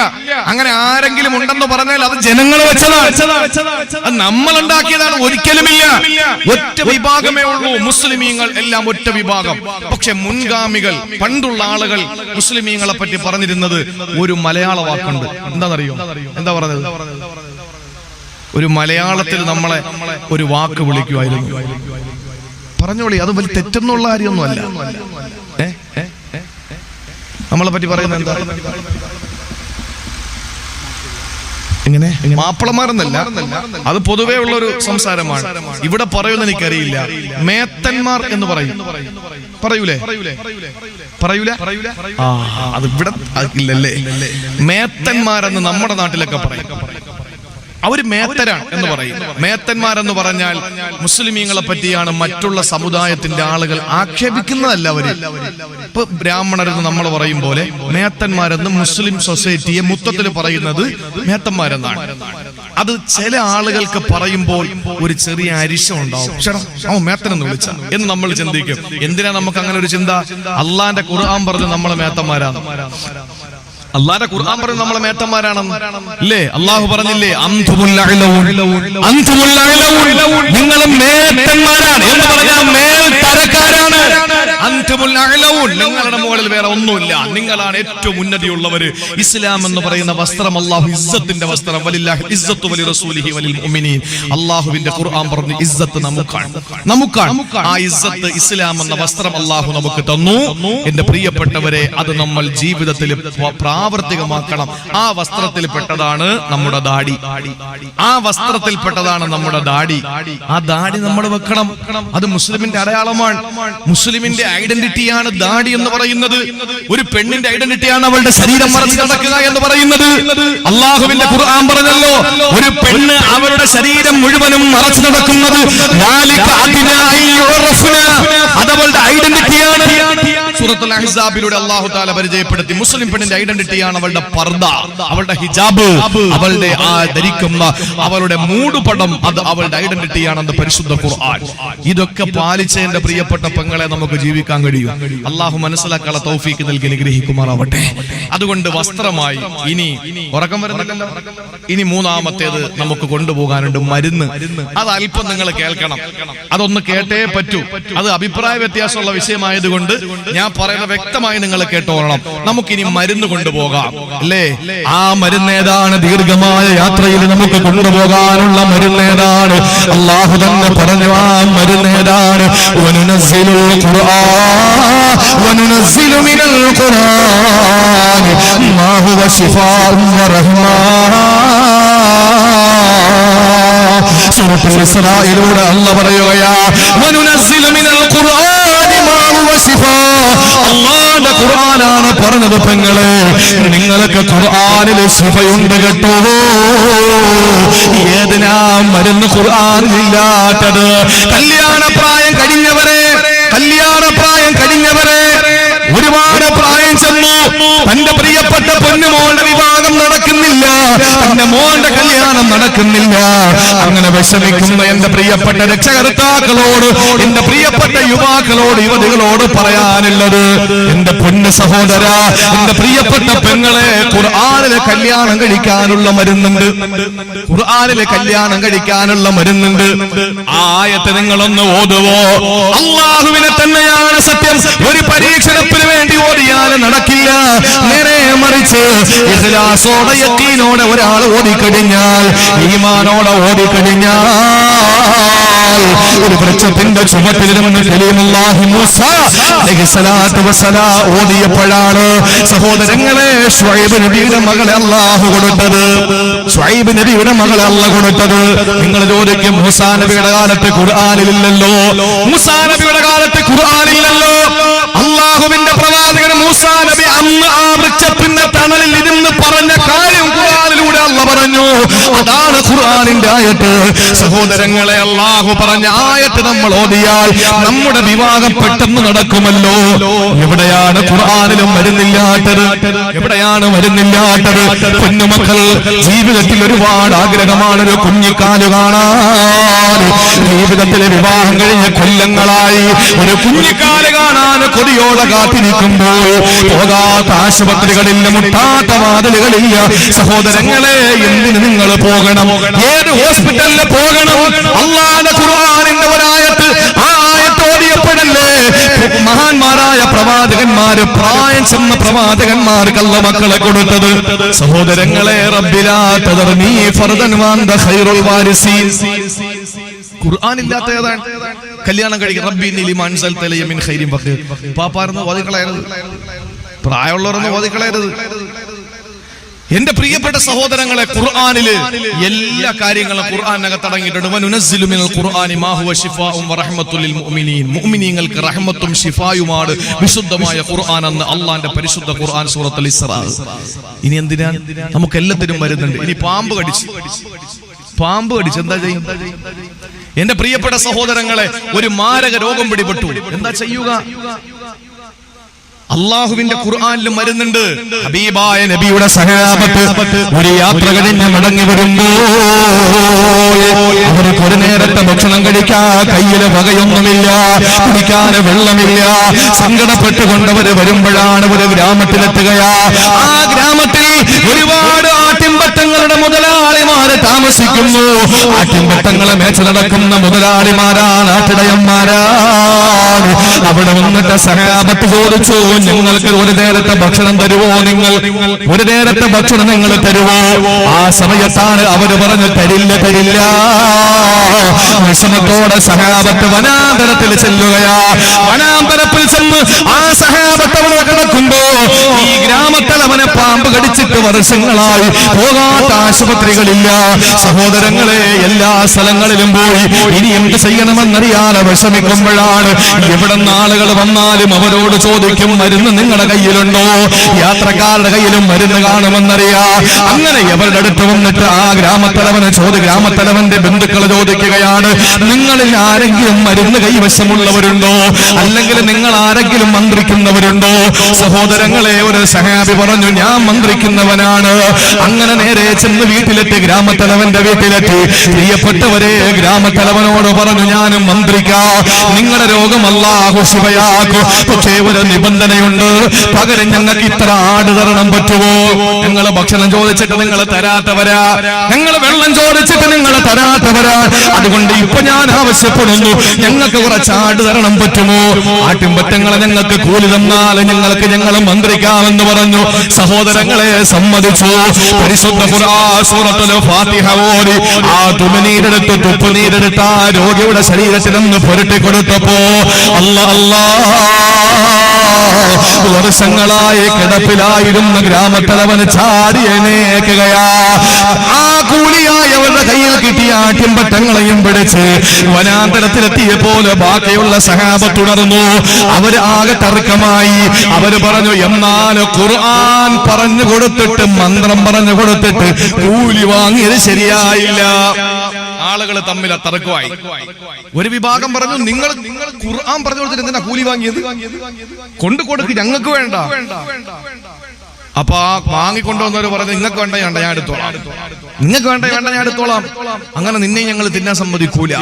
അങ്ങനെ ആരെങ്കിലും ഉണ്ടെന്ന് പറഞ്ഞാൽ അത് ജനങ്ങൾ വെച്ചതാണ്, നമ്മൾ ഉണ്ടാക്കിയതാണ്. ഒരിക്കലുമില്ല. ഒറ്റ വിഭാഗമേ ഉള്ളൂ മുസ്ലിമീങ്ങൾ, എല്ലാം ഒറ്റ വിഭാഗം. പക്ഷെ മുൻഗാമികൾ, പണ്ടുള്ള ആളുകൾ മുസ്ലിമീങ്ങളെ പറ്റി പറഞ്ഞിരുന്നത് ഒരു മലയാള വാക്കുണ്ട്. എന്താണെന്നറിയോ? എന്താ പറഞ്ഞത്? ഒരു മലയാളത്തിൽ നമ്മളെ ഒരു വാക്ക് വിളിക്കുമായിരുന്നു. പറഞ്ഞോളി, അത് വലിയ തെറ്റെന്നുള്ള കാര്യമൊന്നുമല്ല. നമ്മളെ പറ്റി പറയുന്നത് എന്താ? ഇങ്ങനെ മാപ്പിളമാരെന്നല്ല, അത് പൊതുവേ ഉള്ളൊരു സംസാരമാണ്. ഇവിടെ പറയുമെന്ന് എനിക്കറിയില്ല. മേത്തന്മാർ എന്ന് പറയും. പറയൂലേ? അത് ഇവിടെ ഇല്ലല്ലേ. മേത്തന്മാരെന്ന് നമ്മുടെ നാട്ടിലൊക്കെ പറയും. അവര് മേത്തരാണ് എന്ന് പറയും. മേത്തന്മാരെന്ന് പറഞ്ഞാൽ മുസ്ലിമീങ്ങളെ പറ്റിയാണ് മറ്റുള്ള സമുദായത്തിന്റെ ആളുകൾ ആക്ഷേപിക്കുന്നതല്ല. അവര് ഇപ്പൊ ബ്രാഹ്മണരെന്ന് നമ്മൾ പറയും പോലെ മേത്തന്മാരെന്ന് മുസ്ലിം സൊസൈറ്റിയെ മൊത്തത്തിൽ പറയുന്നത് മേത്തന്മാരെന്നാണ്. അത് ചില ആളുകൾക്ക് പറയുമ്പോൾ ഒരു ചെറിയ അരിശം ഉണ്ടാവും. അവൻ മേത്തനെന്ന് വിളിച്ച എന്ന് നമ്മൾ ചിന്തിക്കും. എന്തിനാ നമുക്ക് അങ്ങനെ ഒരു ചിന്ത? അള്ളാന്റെ ഖുർആൻ പറഞ്ഞ് നമ്മളെ മേത്തന്മാരാണ്. അള്ളാന്റെ ഖുർആൻ പറഞ്ഞ് നമ്മളെ മേത്തന്മാരാണെന്ന് അല്ലേ? അള്ളാഹു പറഞ്ഞില്ലേ, നിങ്ങൾ മേത്തന്മാരാണ് എന്ന് പറഞ്ഞാൽ മേൽത്തരക്കാരാണ്. നിങ്ങളുടെ മുകളിൽ വേറെ ഒന്നുമില്ല, നിങ്ങളാണ് ഏറ്റവും ഉന്നതിയുള്ളവര്. ഇസ്ലാം എന്ന് പറയുന്ന വസ്ത്രം അള്ളാഹു ഇസ്സത്തിന്റെ വസ്ത്രം. വലില്ലാഹി ഇസ്സത്തു വലി റസൂലിഹി വലിൽ മുഅ്മിനീൻ. അള്ളാഹുവിന്റെ ഖുർആൻ പറഞ്ഞു ഇസ്സത്ത് നമുക്കാണ്. ആ ഇസ്സത്ത് ഇസ്ലാം എന്ന വസ്ത്രം അള്ളാഹു നമുക്ക് തന്നു. എന്റെ പ്രിയപ്പെട്ടവരെ, അത് നമ്മൾ ജീവിതത്തിൽ പ്രാവർത്തികമാക്കണം. ആ വസ്ത്രത്തിൽപ്പെട്ടതാണ് നമ്മുടെ ദാടി. ആ വസ്ത്രത്തിൽപ്പെട്ടതാണ് നമ്മുടെ ദാടി. ആ ദാടി നമ്മൾ വെക്കണം. അത് മുസ്ലിമിന്റെ അടയാളമാണ്. മുസ്ലിമിന്റെ ഐഡന്റിറ്റിയാണ് ദാടി എന്ന് പറയുന്നത്. ഒരു പെണ്ണിന്റെ ഐഡന്റിറ്റിയാണ് അവളുടെ ശരീരം മറച്ചു നടക്കുക എന്ന് പറയുന്നത്. അള്ളാഹുവിന്റെ ഖുർആൻ പറഞ്ഞല്ലോ, ഒരു പെണ്ണ് അവരുടെ ശരീരം മുഴുവനും മറച്ചു നടക്കുന്നത് അതവളുടെ ഐഡന്റിറ്റിയാണ്. സൂറത്തുൽ അഹ്സാബിലൂടെ അല്ലാഹു തആല പരിചയപ്പെടുത്തി. മുസ്ലിം പെണ്ണിന്റെ ഐഡന്റിറ്റിയാണ് അവളുടെ പർദ, അവളുടെ ഹിജാബ്, അവളുടെ ആ ധരിക്കുന്ന അവളുടെ മൂടുപടം. അത് അവളുടെ ഐഡന്റിറ്റിയാണെന്ന് പരിശുദ്ധ ഖുർആൻ. ഇതൊക്കെ പാലിച്ചതിന്റെ പ്രിയപ്പെട്ട പെങ്ങളെ നമുക്ക് ജീവിക്കാൻ കഴിയും. അള്ളാഹു മനസ്സിലാക്കാനുള്ള തൗഫീക്ക് നൽകി അനുഗ്രഹിക്കുമാറാവട്ടെ. അതുകൊണ്ട് വസ്ത്രമായി ഇനി ഉറക്കം വരുന്നില്ലല്ലോ. ഇനി മൂന്നാമത്തേത് നമുക്ക് കൊണ്ടുപോകാനുണ്ട്, മരുന്ന്. അത് അല്പം നിങ്ങൾ കേൾക്കണം. അതൊന്ന് കേട്ടേ പറ്റൂ. അത് അഭിപ്രായ വ്യത്യാസമുള്ള വിഷയമായതുകൊണ്ട് ഞാൻ പറയുന്നത് വ്യക്തമായി നിങ്ങൾ കേട്ടോളണം. നമുക്കിനി മരുന്ന് കൊണ്ടുപോകാം അല്ലേ? ആ മരുന്നേതാണ്? ദീർഘമായ യാത്രയിൽ നമുക്ക് കൊണ്ടുപോകാനുള്ള മരുന്നേതാണ്? അല്ലാഹു തന്നെ പറഞ്ഞു ആ മരുന്നേതാണ്. വനുനസ്സിലുൽ ഖുർആൻ വനുനസ്സിലു മിനൽ ഖുർആൻ മാ ഹുവ ശിഫാഉൻ വറഹ്മാ. സൂറത്തുൽ ഇസ്രായിലൂടെ അല്ലാഹു പറയുകയാ, വനുനസ്സിലു മിനൽ ഖുർആൻ മാ ഹുവ ശിഫാ. അല്ലാഹുവിന്റെ ഖുർആനാണ് പറഞ്ഞത്. പെങ്ങളെ, നിങ്ങൾക്ക് ഖുർആനിൽ ശിഫയുണ്ട് കേട്ടോ. ഏതിനാ മരുന്ന് ഖുർആനിലില്ലാത്തത്? കല്യാണപ്രായം കഴിഞ്ഞവരെ ഒരുപാട് പ്രായം ചെന്നു, തന്റെ പ്രിയപ്പെട്ട പൊന്നുമോളുടെ വിവാഹം നടക്കുന്നില്ല, തന്റെ മോളുടെ കല്യാണം നടക്കുന്നില്ല. അങ്ങനെ വിഷമിക്കുന്ന എന്റെ പ്രിയപ്പെട്ട രക്ഷകർത്താക്കളോട്, എന്റെ പ്രിയപ്പെട്ട യുവാക്കളോട്, യുവതികളോട് പറയാനുള്ളത്, എന്റെ പൊന്നു സഹോദര, എന്റെ പ്രിയപ്പെട്ട പെങ്ങളെ, ഖുർആനിലെ കല്യാണം കഴിക്കാനുള്ള മരുന്നുണ്ട്. ഖുർആനിലെ കല്യാണം കഴിക്കാനുള്ള മരുന്നുണ്ട്. ആയത്ത് നിങ്ങളൊന്ന് ഓതുവോ? അല്ലാഹുവിനെ തന്നെയാണ് സത്യം. ഒരു പരീക്ഷണത്തിന് വേണ്ടി ഓടിയാൽ നടക്കില്ല. നേരെ മറിച്ച് ഇഖ്ലാസോടെ യഖീനോടെ ഒരാൾ ഓടിക്കഴിഞ്ഞാൽ, ഈമാനോടെ ഓടിക്കഴിഞ്ഞാൽ, ഒരു വൃക്ഷത്തിന്റെ ചുവട്ടിലിരുന്ന് കലീമുല്ലാഹി മൂസ അലൈഹിസ്സലാത്തു വസ്സലാം ഓതിയപ്പോഴാണ് സഹോദരങ്ങളെ ശുഐബ് നബിയുടെ മകളെ അല്ലാഹു കൊടുത്തത്. ശുഐബ് നബിയുടെ മകളെ അല്ലാഹു കൊടുത്തത്. നിങ്ങൾ ചോദിക്കും, മൂസാ നബിയുടെ കാലത്ത് ഖുർആനിലില്ലല്ലോ, മൂസാ നബിയുടെ കാലത്ത് ഖുർആനില്ലല്ലോ. അല്ലാഹുവിന്റെ പ്രവാചകൻ മൂസാ നബി അന്ന് ആ വൃക്ഷത്തിന്റെ തണലിൽ ഇരുന്ന് പറഞ്ഞ കാര്യം ഖുർആനിലൂടെ അല്ലാഹു പറഞ്ഞു. അതാണ് ഖുർആനിന്റെ ആയത്ത്. സഹോദരങ്ങളെ, അല്ലാഹു പറഞ്ഞ ആയത്ത് നമ്മൾ ഓതിയാൽ നമ്മുടെ വിവാഹം പെട്ടെന്ന് നടക്കുമല്ലോ. എവിടെയാണ് ഖുർആനിലും മരുന്നില്ലാത്തത്? എവിടെയാണ് മരുന്നില്ലാത്തത്? കുഞ്ഞുമക്കൾ ജീവിതത്തിൽ ഒരുപാട് ആഗ്രഹമാണ് ഒരു കുഞ്ഞിക്കാല് കാണാൻ. ജീവിതത്തിലെ വിവാഹം കഴിഞ്ഞ കൊല്ലങ്ങളായി ഒരു കുഞ്ഞിക്കാല് കാണാൻ കൊതിയോടെ കാത്തിരിക്കുമ്പോൾ പോകാത്ത ആശുപത്രികളില്ല, മുട്ടാത്ത വാതിലുകളില്ല. സഹോദരങ്ങളെ, എന്തിന് നിങ്ങൾ പോകണം? ഏത് ഹോസ്പിറ്റലിൽ പോകണം? അല്ലാഹുവിന്റെ ഖുർആനിന്റെ ഒരായത്ത്, ആ ആയത്ത് ഓതിയപ്പോഴല്ലേ മഹാന്മാരായ പ്രവാചകന്മാര്, പ്രായം ചെന്ന പ്രവാചകന്മാർക്ക് അല്ലാഹു മക്കളെ കൊടുത്തത്. സഹോദരങ്ങളെ, റബ്ബിലാ തദർനീ ഫർദൻ വഅന്ത ഖൈറുൽ വാരിസീൻ. ഖുർആൻ ഇല്ലാത്ത ഏതാണ്? കല്യാണം കഴിക്കും റബ്ബി ഇന്നി ലിമാ അൻസൽത ഇലയ്യ മിൻ ഖൈരിൻ ഫഖീർ. പാപ്പാർന്ന് ഓതിക്കളയരുത്, പ്രായമുള്ളവരൊന്നും ഓതിക്കളയരുത്. എന്റെ പ്രിയപ്പെട്ട സഹോദരങ്ങളെ, ഖുർആനില് എല്ലാ കാര്യങ്ങളും ഖുർആനകത്ത് അടങ്ങിയിട്ടുണ്ട്. വനുനസ്സിലു മിനൽ ഖുർആനി മാ ഹുവ ശിഫാഉൻ വറഹ്മത്തുൽ ലിൽ മുഅ്മിനീൻ. മുഅ്മിനീങ്ങൾക്ക് റഹ്മത്തും ശിഫായുമാണ് വിശുദ്ധമായ ഖുർആൻ എന്ന് അല്ലാഹുവിന്റെ പരിശുദ്ധ ഖുർആൻ സൂറത്തുൽ ഇസ്രാ. ഇനി എന്തിനാ നമുക്ക് എല്ലാത്തിനും വരുന്നുണ്ട്. ഇനി പാമ്പ് കടിച്ച് എന്താ ചെയ്യും? എന്റെ പ്രിയപ്പെട്ട സഹോദരങ്ങളെ, ഒരു മാരക രോഗം പിടിപെട്ടു, എന്താ ചെയ്യുക? അള്ളാഹുവിന്റെ ഖുർആനിലും വരുന്നുണ്ട്. ഹബീബായ നബിയുടെ സഹാബത്ത് ഒരു യാത്ര കഴിഞ്ഞ് മടങ്ങി വരുമ്പോൾ അവർക്ക് ഒരു നേരത്തെ ഭക്ഷണം കഴിക്കാൻ കയ്യില് വകയൊന്നുമില്ല, കുടിക്കാൻ വെള്ളമില്ല. സങ്കടപ്പെട്ടുകൊണ്ടവര് വരുമ്പോഴാണ് ഒരു ഗ്രാമത്തിലെത്തുകയാ. ആ ഗ്രാമത്തിൽ ഒരുപാട് ആട്ടിൻപറ്റങ്ങളുടെ മുതലാളിമാര് താമസിക്കുന്നു. ആട്ടിൻപറ്റങ്ങളെ മേച്ച നടക്കുന്ന മുതലാളിമാരാണ്, ആട്ടിടയന്മാരാണ്. അവിടെ വന്നിട്ട് സഹാബത്ത് ചോദിച്ചു, നിങ്ങൾക്ക് ഒരു നേരത്തെ ഭക്ഷണം തരുവോ? നിങ്ങൾ ഒരു നേരത്തെ ഭക്ഷണം നിങ്ങൾ തരുവോ? ആ സമയത്താണ് അവര് പറഞ്ഞു, തരില്ല. വിഷമത്തോടെ സഹാബത്ത് വനാന്തരത്തിൽ ചെല്ലുകയാ. വനാന്തരത്തിൽ ചെന്ന് ആ സഹാബത്ത് അവിടെ കിടക്കുമ്പോ ഈ ഗ്രാമത്തിൽ അവനെ പാമ്പ് കടിച്ചിട്ട് വർഷങ്ങളായി, പോകാത്ത ആശുപത്രികളില്ല. സഹോദരങ്ങളെ, എല്ലാ സ്ഥലങ്ങളിലും പോയി ഇനി എന്ത് ചെയ്യണമെന്നറിയാതെ വിഷമിക്കുമ്പോഴാണ് എവിടെ നിന്ന് ആളുകൾ വന്നാലും അവരോട് ചോദിക്കും, മരുന്ന് നിങ്ങളുടെ കയ്യിലുണ്ടോ? യാത്രക്കാരുടെ കയ്യിലും മരുന്ന് കാണുമെന്നറിയാ. അങ്ങനെ അവരുടെ അടുത്ത് വന്നിട്ട് ആ ഗ്രാമത്തലവന്റെ ബന്ധുക്കൾ ചോദിക്കുകയാണ്, നിങ്ങളിൽ ആരെങ്കിലും മരുന്ന് കൈവശമുള്ളവരുണ്ടോ? അല്ലെങ്കിൽ നിങ്ങൾ ആരെങ്കിലും മന്ത്രിക്കുന്നവരുണ്ടോ? സഹോദരങ്ങളെ, ഒരു സഹാബി പറഞ്ഞു, ഞാൻ മന്ത്രിക്കുന്നവനാണ്. അങ്ങനെ നേരെ ചെന്ന് വീട്ടിലെത്തി, ഗ്രാമത്തലവന്റെ വീട്ടിലെത്തി. പ്രിയപ്പെട്ടവരെ, ഗ്രാമത്തലവനോട് പറഞ്ഞു, ഞാനും മന്ത്രിക്കാം, നിങ്ങളുടെ രോഗം അല്ലാഹു ശിഫയാക്കും. പക്ഷേ ഒരു നിബന്ധനയുണ്ട്, പകരം ഞങ്ങൾക്ക് ഇത്ര ആട് തരണം പറ്റുമോ? ഞങ്ങൾ ഭക്ഷണം ചോദിച്ചിട്ട് നിങ്ങൾ തരാത്തവരാ, ഞങ്ങൾ വെള്ളം ചോദിച്ചിട്ട് നിങ്ങൾ തരാത്തവരാ. അതുകൊണ്ട് ഇപ്പൊ ഞാൻ ആവശ്യപ്പെടുന്നു, ഞങ്ങൾക്ക് കുറച്ച് ആട് തരണം പറ്റുമോ? ആട്ടിൻപറ്റങ്ങളെ ഞങ്ങൾക്ക് കൂലി തന്നാൽ ഞങ്ങൾ മന്ത്രിക്കാമെന്ന് പറഞ്ഞു. സഹോദരങ്ങളെ, സമ്മതിച്ചു. പരിശുദ്ധ ഖുർആൻ സൂറത്തുൽ ഫാത്തിഹ ഓതി ആ തുപ്പുനീരെടുത്ത് ആ രോഗിയുടെ ശരീരത്തിൽ നിന്ന് പുരട്ടി കൊടുത്തപ്പോ വർഷങ്ങളായി കിടപ്പിലായിരുന്ന ഗ്രാമത്തലവന് ചാടി എണീക്കുകയാ. ആ കൂലിയായവരുടെ കയ്യിൽ കിട്ടിയ ആട്ടിൻപറ്റങ്ങളെയും പിടിച്ച് വനാന്തരത്തിലെത്തിയ പോലെ ബാക്കിയുള്ള സഹാബത്ത് തുടർന്നു. അവര് ആകെ തർക്കമായി. അവര് പറഞ്ഞു, എന്നാൽ ഖുർആൻ പറഞ്ഞു കൊടുത്തിട്ട്, മന്ത്രം പറഞ്ഞു കൊടുത്തിട്ട് കൂലി വാങ്ങിയത് ശരിയായില്ല. ആളുകൾ തമ്മിൽ തർക്കമായി. ഒരു വിഭാഗം പറഞ്ഞു, നിങ്ങൾ ഖുർആൻ പറഞ്ഞു കൊടുത്തിട്ട് എന്തിനാ കൂലി വാങ്ങിയത്? കൊണ്ടു കൊടുക്ക്, ഞങ്ങൾക്ക് വേണ്ട. അപ്പൊ ആ വാങ്ങിക്കൊണ്ടുവന്നവര് പറഞ്ഞു, നിങ്ങൾക്ക് വേണ്ട ഞാൻ എടുത്തോളാം, നിങ്ങൾക്ക് വേണ്ട ഞാൻ എടുത്തോളാം. അങ്ങനെ നിന്നെ ഞങ്ങൾ തിന്നാൻ സമ്മതിക്കൂല.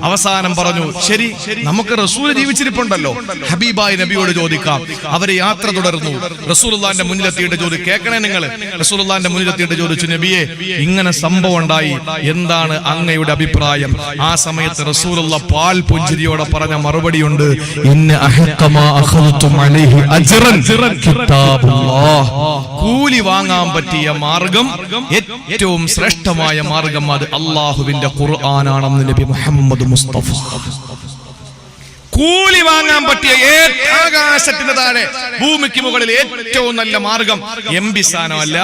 അവസാനം പറഞ്ഞു, ശരി, നമുക്ക് റസൂൽ ജീവിച്ചിരിപ്പുണ്ടല്ലോ, ഹബീബായ നബിയോട് ചോദിക്കാം. അവര് യാത്ര തുടർന്നു. റസൂലുള്ളാഹിന്റെ മുന്നിലെത്തിയിട്ട് ചോദിച്ചു, കേൾക്കണേ നിങ്ങൾ. റസൂലുള്ളാഹിന്റെ മുന്നിലെത്തിയിട്ട് ചോദിച്ചു, നബിയെ, ഇങ്ങനെ സംഭവം ഉണ്ടായി, എന്താണ് അങ്ങയുടെ അഭിപ്രായം? ആ സമയത്ത് റസൂലുള്ള പാൽ പുഞ്ചിരിയോടെ പറഞ്ഞ മറുപടിയുണ്ട്, ഇന്ന അഹ്ഖമാ അഖൽതും അലൈഹി അജ്റൻ കിതാബുല്ലാഹ്. കൂലി വാങ്ങാൻ പറ്റിയ മാർഗം, ഏറ്റവും ശ്രേഷ്ഠമായ മാർഗം, അത് അള്ളാഹുവിന്റെ ഖുർആനാണെന്ന് നബി മുഹമ്മദ് മുസ്തഫ. കൂലി വാങ്ങാൻ പറ്റിയ ആകാശത്തിന് താഴെ ഭൂമിക്ക് മുകളിൽ ഏറ്റവും നല്ല മാർഗം MP സ്ഥാനമല്ല,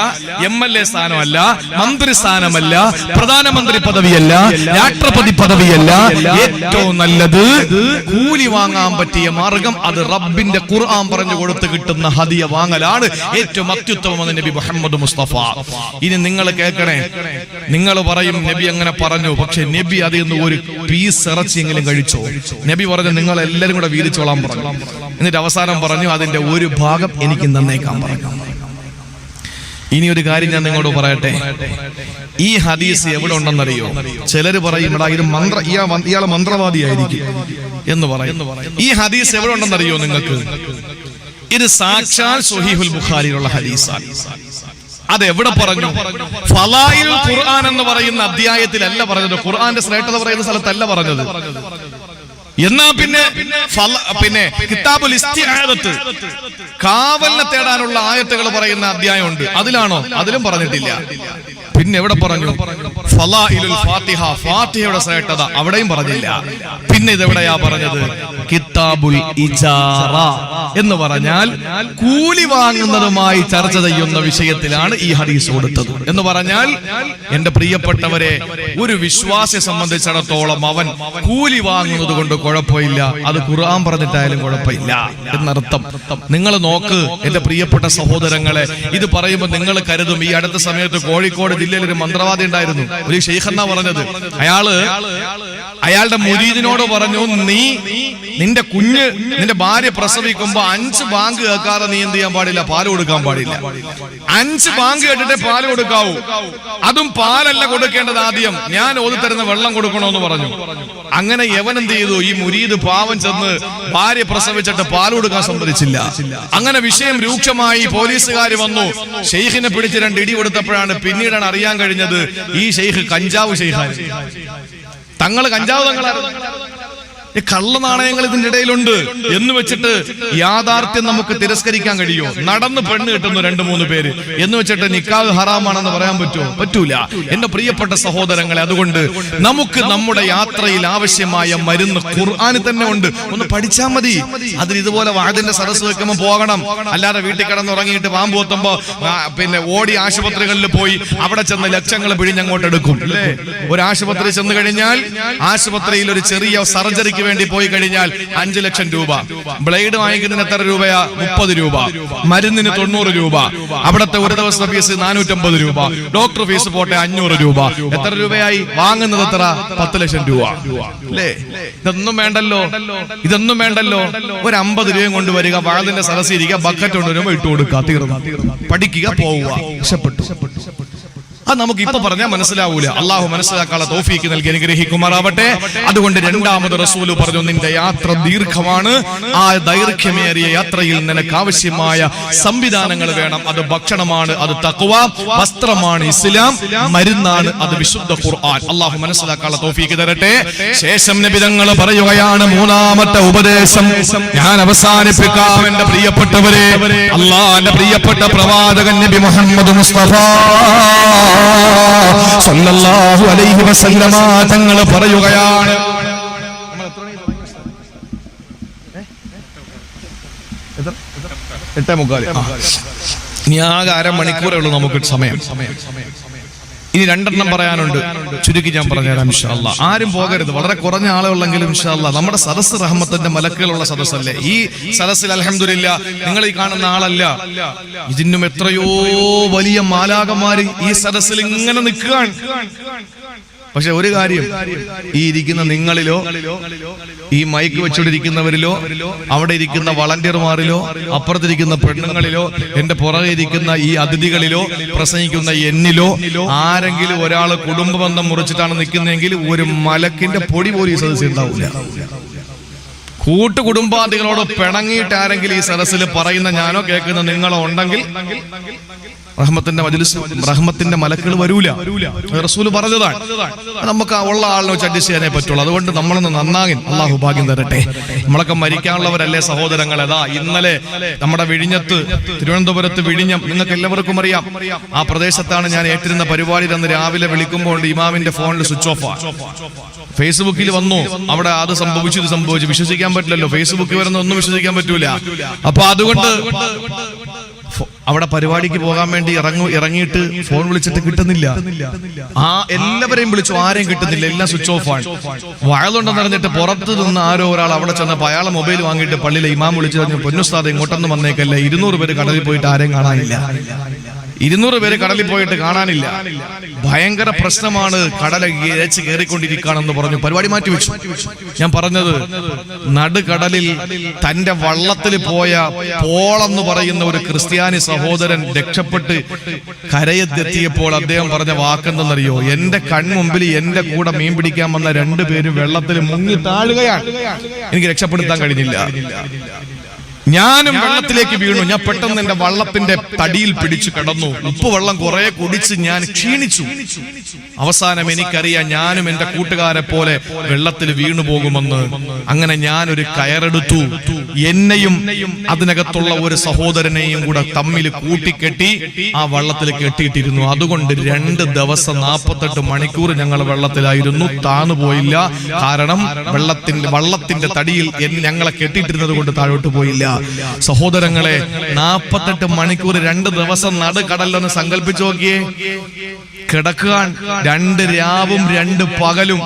MLA സ്ഥാനമല്ല, മന്ത്രി സ്ഥാനമല്ല, പ്രധാനമന്ത്രി പദവിയല്ല, രാഷ്ട്രപതി പദവിയല്ല. ഏറ്റവും നല്ലത് കൂലി വാങ്ങാൻ പറ്റിയ മാർഗം അത് റബ്ബിന്റെ ഖുർആൻ പറഞ്ഞു കൊടുത്ത് കിട്ടുന്ന ഹദിയ വാങ്ങലാണ് ഏറ്റവും അത്യുത്തമമെന്ന് നബി മുഹമ്മദ് മുസ്തഫ. ഇനി നിങ്ങൾ കേൾക്കണേ, നിങ്ങൾ പറയും നബി അങ്ങനെ പറഞ്ഞു, പക്ഷെ നബി അതിൽ നിന്ന് ഒരു പീസ് ഇറച്ചിയെങ്കിലും കഴിച്ചോ? നബി പറഞ്ഞു, നിങ്ങൾ എല്ലാരും കൂടെ വീതിച്ചോളാൻ പറഞ്ഞു. എന്നിട്ട് അവസാനം പറഞ്ഞു, അതിന്റെ ഒരു ഭാഗം എനിക്ക് നന്നേക്കാൻ പറഞ്ഞു. ഇനി ഒരു കാര്യം ഞാൻ നിങ്ങളോട് പറയട്ടെ, ഈ ഹദീസ് എവിടെ ഉണ്ടെന്നറിയോ? ചിലര് പറയും, ഇത് ഇയാളെ മന്ത്രവാദിയായിരിക്കും എന്ന് പറയും. ഈ ഹദീസ് എവിടെ ഉണ്ടെന്നറിയോ നിങ്ങൾക്ക്? ഇത് സാക്ഷാൽ സ്വഹീഹുൽ ബുഖാരിയിലുള്ള ഹദീസാണ്. അത് എവിടെ പറഞ്ഞു? ഫളായിൽ ഖുർആൻ എന്ന് പറയുന്ന അധ്യായത്തിലല്ല പറഞ്ഞത്, ഖുർആന്റെ ശ്രേഷ്ഠത പറയുന്ന സ്ഥലത്തല്ല പറഞ്ഞത്. എന്നാ പിന്നെ കിതാബുൽ ഇസ്തിആദത്ത്, കാവലിനെ തേടാനുള്ള ആയത്തുകൾ പറയുന്ന അധ്യായമുണ്ട്, അതിലാണോ? അതിലും പറഞ്ഞിട്ടില്ല. പിന്നെ എവിടെ പറഞ്ഞു? ഫളായിലുൽ ഫാത്തിഹ, ഫാത്തിഹയുടെ ശ്രേഷ്ഠത അവിടെയും പറഞ്ഞില്ല. പിന്നെ ഇതെവിടെയാ പറഞ്ഞത്? കിതാബുൽ ഇജാറ എന്ന് പറഞ്ഞാൽ കൂലി വാങ്ങുന്നതുമായി ചർച്ച ചെയ്യുന്ന വിഷയത്തിലാണ് ഈ ഹദീസ് കൊടുത്തത്. എന്ന് പറഞ്ഞാൽ എന്റെ പ്രിയപ്പെട്ടവരെ, ഒരു വിശ്വാസിയെ സംബന്ധിച്ചിടത്തോളം അവൻ കൂലി വാങ്ങുന്നത് കൊണ്ട് കുഴപ്പമില്ല, അത് ഖുർആൻ പറഞ്ഞിട്ടായാലും കുഴപ്പമില്ല എന്നർത്ഥം. നിങ്ങൾ നോക്ക് എന്റെ പ്രിയപ്പെട്ട സഹോദരങ്ങളെ, ഇത് പറയുമ്പോൾ നിങ്ങൾ കരുതും ഈ അടുത്ത സമയത്ത് കോഴിക്കോട് ജില്ലയിൽ ഒരു മന്ത്രവാദി ഉണ്ടായിരുന്നു, ഒരു ഷെയ്ഖെന്നാ പറഞ്ഞത്. അയാളുടെ മുരീദിനോട് പറഞ്ഞു, നിന്റെ കുഞ്ഞ് നിന്റെ ഭാര്യ പ്രസവിക്കുമ്പോ 5 ബാങ്ക് കേൾക്കാതെ നീ എന്ത് ചെയ്യാൻ പാടില്ല? പാല് കൊടുക്കാൻ പാടില്ല. 5 ബാങ്ക് കേട്ടിട്ടേ പാല് കൊടുക്കാവൂ. അതും പാലല്ല കൊടുക്കേണ്ടത്, ആദ്യം ഞാൻ ഓതിത്തരുന്ന വെള്ളം കൊടുക്കണമെന്ന് പറഞ്ഞു. അങ്ങനെ യവൻ എന്ത് ചെയ്തു? ഈ മുരീദ് പാവം ചെന്ന് ഭാര്യ പ്രസവിച്ചിട്ട് പാല് കൊടുക്കാൻ സമ്മതിച്ചില്ല. അങ്ങനെ വിഷയം രൂക്ഷമായി. പോലീസുകാർ വന്നു, ഷെയ്ഖിനെ പിടിച്ച് 2 ഇടി കൊടുത്തപ്പോഴാണ് പിന്നീടാണ് അറിയാൻ കഴിഞ്ഞത് ഈ ഷെയ്ഖ് കഞ്ചാവ് ഷെയ്ഖാണ്. തങ്ങള് കഞ്ചാവ് ഈ കള്ള നാണയങ്ങൾ ഇതിന്റെ ഇടയിലുണ്ട് എന്ന് വെച്ചിട്ട് യാഥാർത്ഥ്യം നമുക്ക് തിരസ്കരിക്കാൻ കഴിയോ? നടന്ന് പെണ്ണ് കിട്ടുന്നു 2-3 പേര് എന്ന് വെച്ചിട്ട് നിക്കാഹ് ഹറാമാണെന്ന് പറയാൻ പറ്റുമോ? പറ്റൂല. എന്റെ പ്രിയപ്പെട്ട സഹോദരങ്ങളെ, അതുകൊണ്ട് നമുക്ക് നമ്മുടെ യാത്രയിൽ ആവശ്യമായ മരുന്ന് ഖുർആനിൽ തന്നെ ഉണ്ട്. ഒന്ന് പഠിച്ചാൽ മതി. അതിന് ഇതുപോലെ വാദിന്റെ സദസ്സ് വെക്കുമ്പോൾ പോകണം. അല്ലാതെ വീട്ടിൽ കിടന്നുറങ്ങിയിട്ട് പാമ്പ് കൊത്തുമ്പോ പിന്നെ ഓടി ആശുപത്രികളിൽ പോയി അവിടെ ചെന്ന് ലക്ഷങ്ങൾ പിഴിഞ്ഞങ്ങോട്ട് എടുക്കും. ഒരു ആശുപത്രി ചെന്ന് കഴിഞ്ഞാൽ ആശുപത്രിയിൽ ഒരു ചെറിയ സർജറിക്ക് വേണ്ടി പോയി കഴിഞ്ഞാൽ 5 ലക്ഷം രൂപ. ബ്ലേഡ് വാങ്ങിക്കുന്നതിന് എത്ര രൂപയാ? 30 രൂപ. മരുന്നിന് 90 രൂപ. അവിടുത്തെ ഒരു ദിവസത്തെ ഫീസ് 450 രൂപ. ഡോക്ടർ ഫീസ് പോട്ടെ 500 രൂപ. എത്ര രൂപയായി? വാങ്ങുന്നത് എത്ര? 10 ലക്ഷം രൂപ. അല്ലേ? ഇതൊന്നും വേണ്ടല്ലോ, ഇതൊന്നും വേണ്ടല്ലോ. ഒരു 50 രൂപയും കൊണ്ടുവരിക, വാഴത്തിന്റെ സദസ്സിരിക്കുക, ബക്കറ്റ് കൊണ്ടുവരുമ്പോ ഇട്ട് കൊടുക്കുക, തീർന്നു. പഠിക്കുക, പോവുക, രക്ഷപ്പെട്ടു. അത് നമുക്ക് ഇപ്പൊ പറഞ്ഞാൽ മനസ്സിലാവൂല. അള്ളാഹു മനസ്സിലാക്കാനുള്ള തൗഫീക്ക് നൽകി അനുഗ്രഹിക്കുമാറാവട്ടെ. അതുകൊണ്ട് രണ്ടാമത് റസൂല് പറഞ്ഞു, നിന്റെ യാത്ര ദീർഘമാണ്. ആ ദൈർഘ്യമേറിയ യാത്രയിൽ നിനക്ക് ആവശ്യമായ സംവിധാനങ്ങൾ വേണം. അത് ഭക്ഷണമാണ്, അത് തഖ്വ, വസ്ത്രമാണ് ഇസ്ലാം, മരുന്നാണ് അത് വിശുദ്ധ ഖുർആൻ. അള്ളാഹു മനസ്സിലാക്കാനുള്ള തൗഫീക്ക് തരട്ടെ. ശേഷം നബി തങ്ങൾ പറയുകയാണ്, മൂന്നാമത്തെ ഉപദേശം ഞാൻ അവസാനിപ്പിക്കാം. എന്റെ പ്രിയപ്പെട്ടവരെ, അള്ളാഹുവിന്റെ പ്രിയപ്പെട്ട പ്രവാചകൻ നബി മുഹമ്മദ് മുസ്തഫ സല്ലല്ലാഹു അലൈഹി വസല്ലമ തങ്ങൾ പറയുകയാണ്, ഇനി ആകെ 1/2 മണിക്കൂറേ ഉള്ളൂ നമുക്ക് സമയം. ഇനി 2 പറയാനുണ്ട്. ചുരുക്കി ഞാൻ പറഞ്ഞുതരാം ഇൻഷാ അല്ലാഹ്. ആരും പോകരുത്, വളരെ കുറഞ്ഞ ആളുകളെങ്കിലും ഇൻഷാ അല്ലാഹ്. നമ്മുടെ സദസ്സ് റഹ്മത്തിന്റെ മലക്കുകളുള്ള സദസ്സല്ലേ. ഈ സദസ്സിൽ അൽഹംദുലില്ലാ നിങ്ങൾ ഈ കാണുന്ന ആളല്ല, ഇതിനും എത്രയോ വലിയ മാലാകമാര് ഈ സദസ്സിൽ ഇങ്ങനെ നിൽക്കുകയാണ്. പക്ഷെ ഒരു കാര്യം, ഈ ഇരിക്കുന്ന നിങ്ങളിലോ ഈ മൈക്ക് വെച്ചുകൊണ്ടിരിക്കുന്നവരിലോ അവിടെ ഇരിക്കുന്ന വളണ്ടിയർമാരിലോ അപ്പുറത്തിരിക്കുന്ന പെണ്ണുങ്ങളിലോ എന്റെ പുറകെ ഇരിക്കുന്ന ഈ അതിഥികളിലോ പ്രസംഗിക്കുന്ന എന്നിലോ ആരെങ്കിലും ഒരാൾ കുടുംബബന്ധം മുറിച്ചിട്ടാണ് നിൽക്കുന്നതെങ്കിൽ ഒരു മലക്കിന്റെ പൊടി പോലും ഈ സദസ്സിൽ ഉണ്ടാവില്ല. കൂട്ടുകുടുംബാദികളോട് പിണങ്ങിയിട്ട് ആരെങ്കിലും ഈ സദസ്സിൽ പറയുന്ന ഞാനോ കേൾക്കുന്ന നിങ്ങളോ ഉണ്ടെങ്കിൽ റഹ്മത്തിന്റെ മജ്ലിസ്, റഹ്മത്തിന്റെ മലക്കുകൾ വരൂല. റസൂല് പറഞ്ഞതാണ്. നമുക്ക് ഉള്ള ആളിനെ വെച്ച് അഡ്ജസ്റ്റ് ചെയ്യാനേ പറ്റുള്ളൂ. അതുകൊണ്ട് നമ്മളൊന്ന് നന്നാകി അള്ളാഹു ഭാഗ്യം തരട്ടെ. നമ്മളൊക്കെ മരിക്കാനുള്ളവരല്ലേ സഹോദരങ്ങൾ. അതാ ഇന്നലെ നമ്മുടെ വിഴിഞ്ഞത്ത്, തിരുവനന്തപുരത്ത് വിഴിഞ്ഞം, നിങ്ങൾക്ക് എല്ലാവർക്കും അറിയാം. ആ പ്രദേശത്താണ് ഞാൻ ഏറ്റിരുന്ന പരിപാടിയിൽ അന്ന് രാവിലെ വിളിക്കുമ്പോൾ ഇമാമിന്റെ ഫോണിൽ സ്വിച്ച് ഓഫ്. ഫേസ്ബുക്കിൽ വന്നു, അവിടെ അത് സംഭവിച്ചു, ഇത് സംഭവിച്ചു. വിശ്വസിക്കാൻ പറ്റില്ലല്ലോ, ഫേസ്ബുക്കിൽ വരുന്ന ഒന്നും വിശ്വസിക്കാൻ പറ്റൂല. അപ്പൊ അതുകൊണ്ട് അവിടെ പരിപാടിക്ക് പോകാൻ വേണ്ടി ഇറങ്ങിയിട്ട് ഫോൺ വിളിച്ചിട്ട് കിട്ടുന്നില്ല. ആ എല്ലാവരെയും വിളിച്ചു, ആരെയും കിട്ടുന്നില്ല, എല്ലാം സ്വിച്ച് ഓഫ് ആണ്. വയലുണ്ടെന്ന് അറിഞ്ഞിട്ട് പുറത്ത് നിന്ന് ആരോ ഒരാൾ അവിടെ ചെന്നപ്പോൾ അയാളെ മൊബൈൽ വാങ്ങിയിട്ട് പള്ളിയിലെ ഇമാം വിളിച്ചു പറഞ്ഞു, പൊന്നുസ്താദ് ഇങ്ങോട്ടൊന്നും വന്നേക്കല്ലേ, 200 പേര് കടലിൽ പോയിട്ട് ആരെയും കാണാനില്ല. 200 പേര് കടലിൽ പോയിട്ട് കാണാനില്ല. ഭയങ്കര പ്രശ്നമാണ്, കടല ഇഴച്ച് കയറിക്കൊണ്ടിരിക്കുകയാണെന്ന് പറഞ്ഞു. പരിപാടി മാറ്റി വെച്ചു. ഞാൻ പറഞ്ഞത്, നടുകടലിൽ തന്റെ വള്ളത്തിൽ പോയ പോളെന്ന് പറയുന്ന ഒരു ക്രിസ്ത്യാനി സഹോദരൻ രക്ഷപ്പെട്ട് കരയെത്തിയപ്പോൾ അദ്ദേഹം പറഞ്ഞ വാക്കെന്തെന്നറിയോ? എന്റെ കൺമുമ്പിൽ എന്റെ കൂടെ മീൻ പിടിക്കാൻ വന്ന 2 പേരും വെള്ളത്തിൽ മുങ്ങി താഴുകയാണ്, എനിക്ക് രക്ഷപ്പെടുത്താൻ കഴിഞ്ഞില്ല. ഞാനും വെള്ളത്തിലേക്ക് വീണു. ഞാൻ പെട്ടെന്ന് എന്റെ വള്ളത്തിന്റെ തടിയിൽ പിടിച്ചു കിടന്നു. ഉപ്പ് വെള്ളം കുറെ കുടിച്ച് ഞാൻ ക്ഷീണിച്ചു. അവസാനം എനിക്കറിയാം ഞാനും എന്റെ കൂട്ടുകാരെ പോലെ വെള്ളത്തിൽ വീണു പോകുമെന്ന്. അങ്ങനെ ഞാനൊരു കയറെടുത്തു. എന്നെയും അതിനകത്തുള്ള ഒരു സഹോദരനെയും കൂടെ തമ്മിൽ കൂട്ടിക്കെട്ടി ആ വള്ളത്തിൽ കെട്ടിയിട്ടിരുന്നു. അതുകൊണ്ട് 2 ദിവസം 48 മണിക്കൂർ ഞങ്ങൾ വെള്ളത്തിലായിരുന്നു. താണുപോയില്ല. കാരണം വള്ളത്തിന്റെ തടിയിൽ ഞങ്ങളെ കെട്ടിയിട്ടിരുന്നത് കൊണ്ട് താഴോട്ട് പോയില്ല. സഹോദരങ്ങളെ, 48 മണിക്കൂർ 2 ദിവസം നടുക്കടലിലൊന്ന് സങ്കല്പിച്ചു നോക്കിയേ. കിടക്കാൻ 2 രാവും 2 പകലും.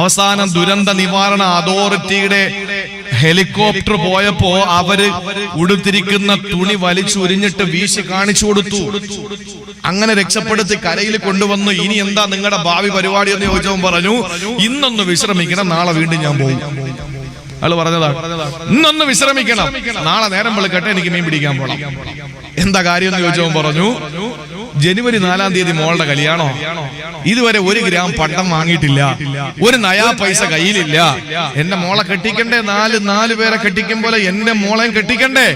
അവസാനം ദുരന്ത നിവാരണ അതോറിറ്റിയുടെ ഹെലികോപ്റ്റർ പോയപ്പോ അവര് ഉടുത്തിരിക്കുന്ന തുണി വലിച്ചുരിഞ്ഞിട്ട് വീശി കാണിച്ചു കൊടുത്തു. അങ്ങനെ രക്ഷപ്പെടുത്തി കരയിൽ കൊണ്ടുവന്നു. ഇനി എന്താ നിങ്ങളുടെ ഭാവി പരിപാടി എന്ന് ചോദിച്ചവൻ പറഞ്ഞു, ഇന്നൊന്ന് വിശ്രമിക്കണം, നാളെ വീണ്ടും ഞാൻ പോകും. അയാൾ പറഞ്ഞതാണ്, ഇന്നൊന്ന് വിശ്രമിക്കണം, നാളെ നേരം വെളുക്കട്ടെ, എനിക്ക് മീൻ പിടിക്കാൻ പോകണം. എന്താ കാര്യം എന്ന് ചോദിച്ചവൻ പറഞ്ഞു, ജനുവരി 4-ാം തീയതി മോളുടെ കല്യാണോ, ഇതുവരെ 1 ഗ്രാം പണ്ടം വാങ്ങിയിട്ടില്ല, 1 നയാ പൈസ കയ്യിലില്ല. എന്റെ മോളെ കെട്ടിക്കണ്ടേ, 4 പേരെ കെട്ടിക്കും പോലെ എന്റെ മോളെയും കെട്ടിക്കണ്ടേ,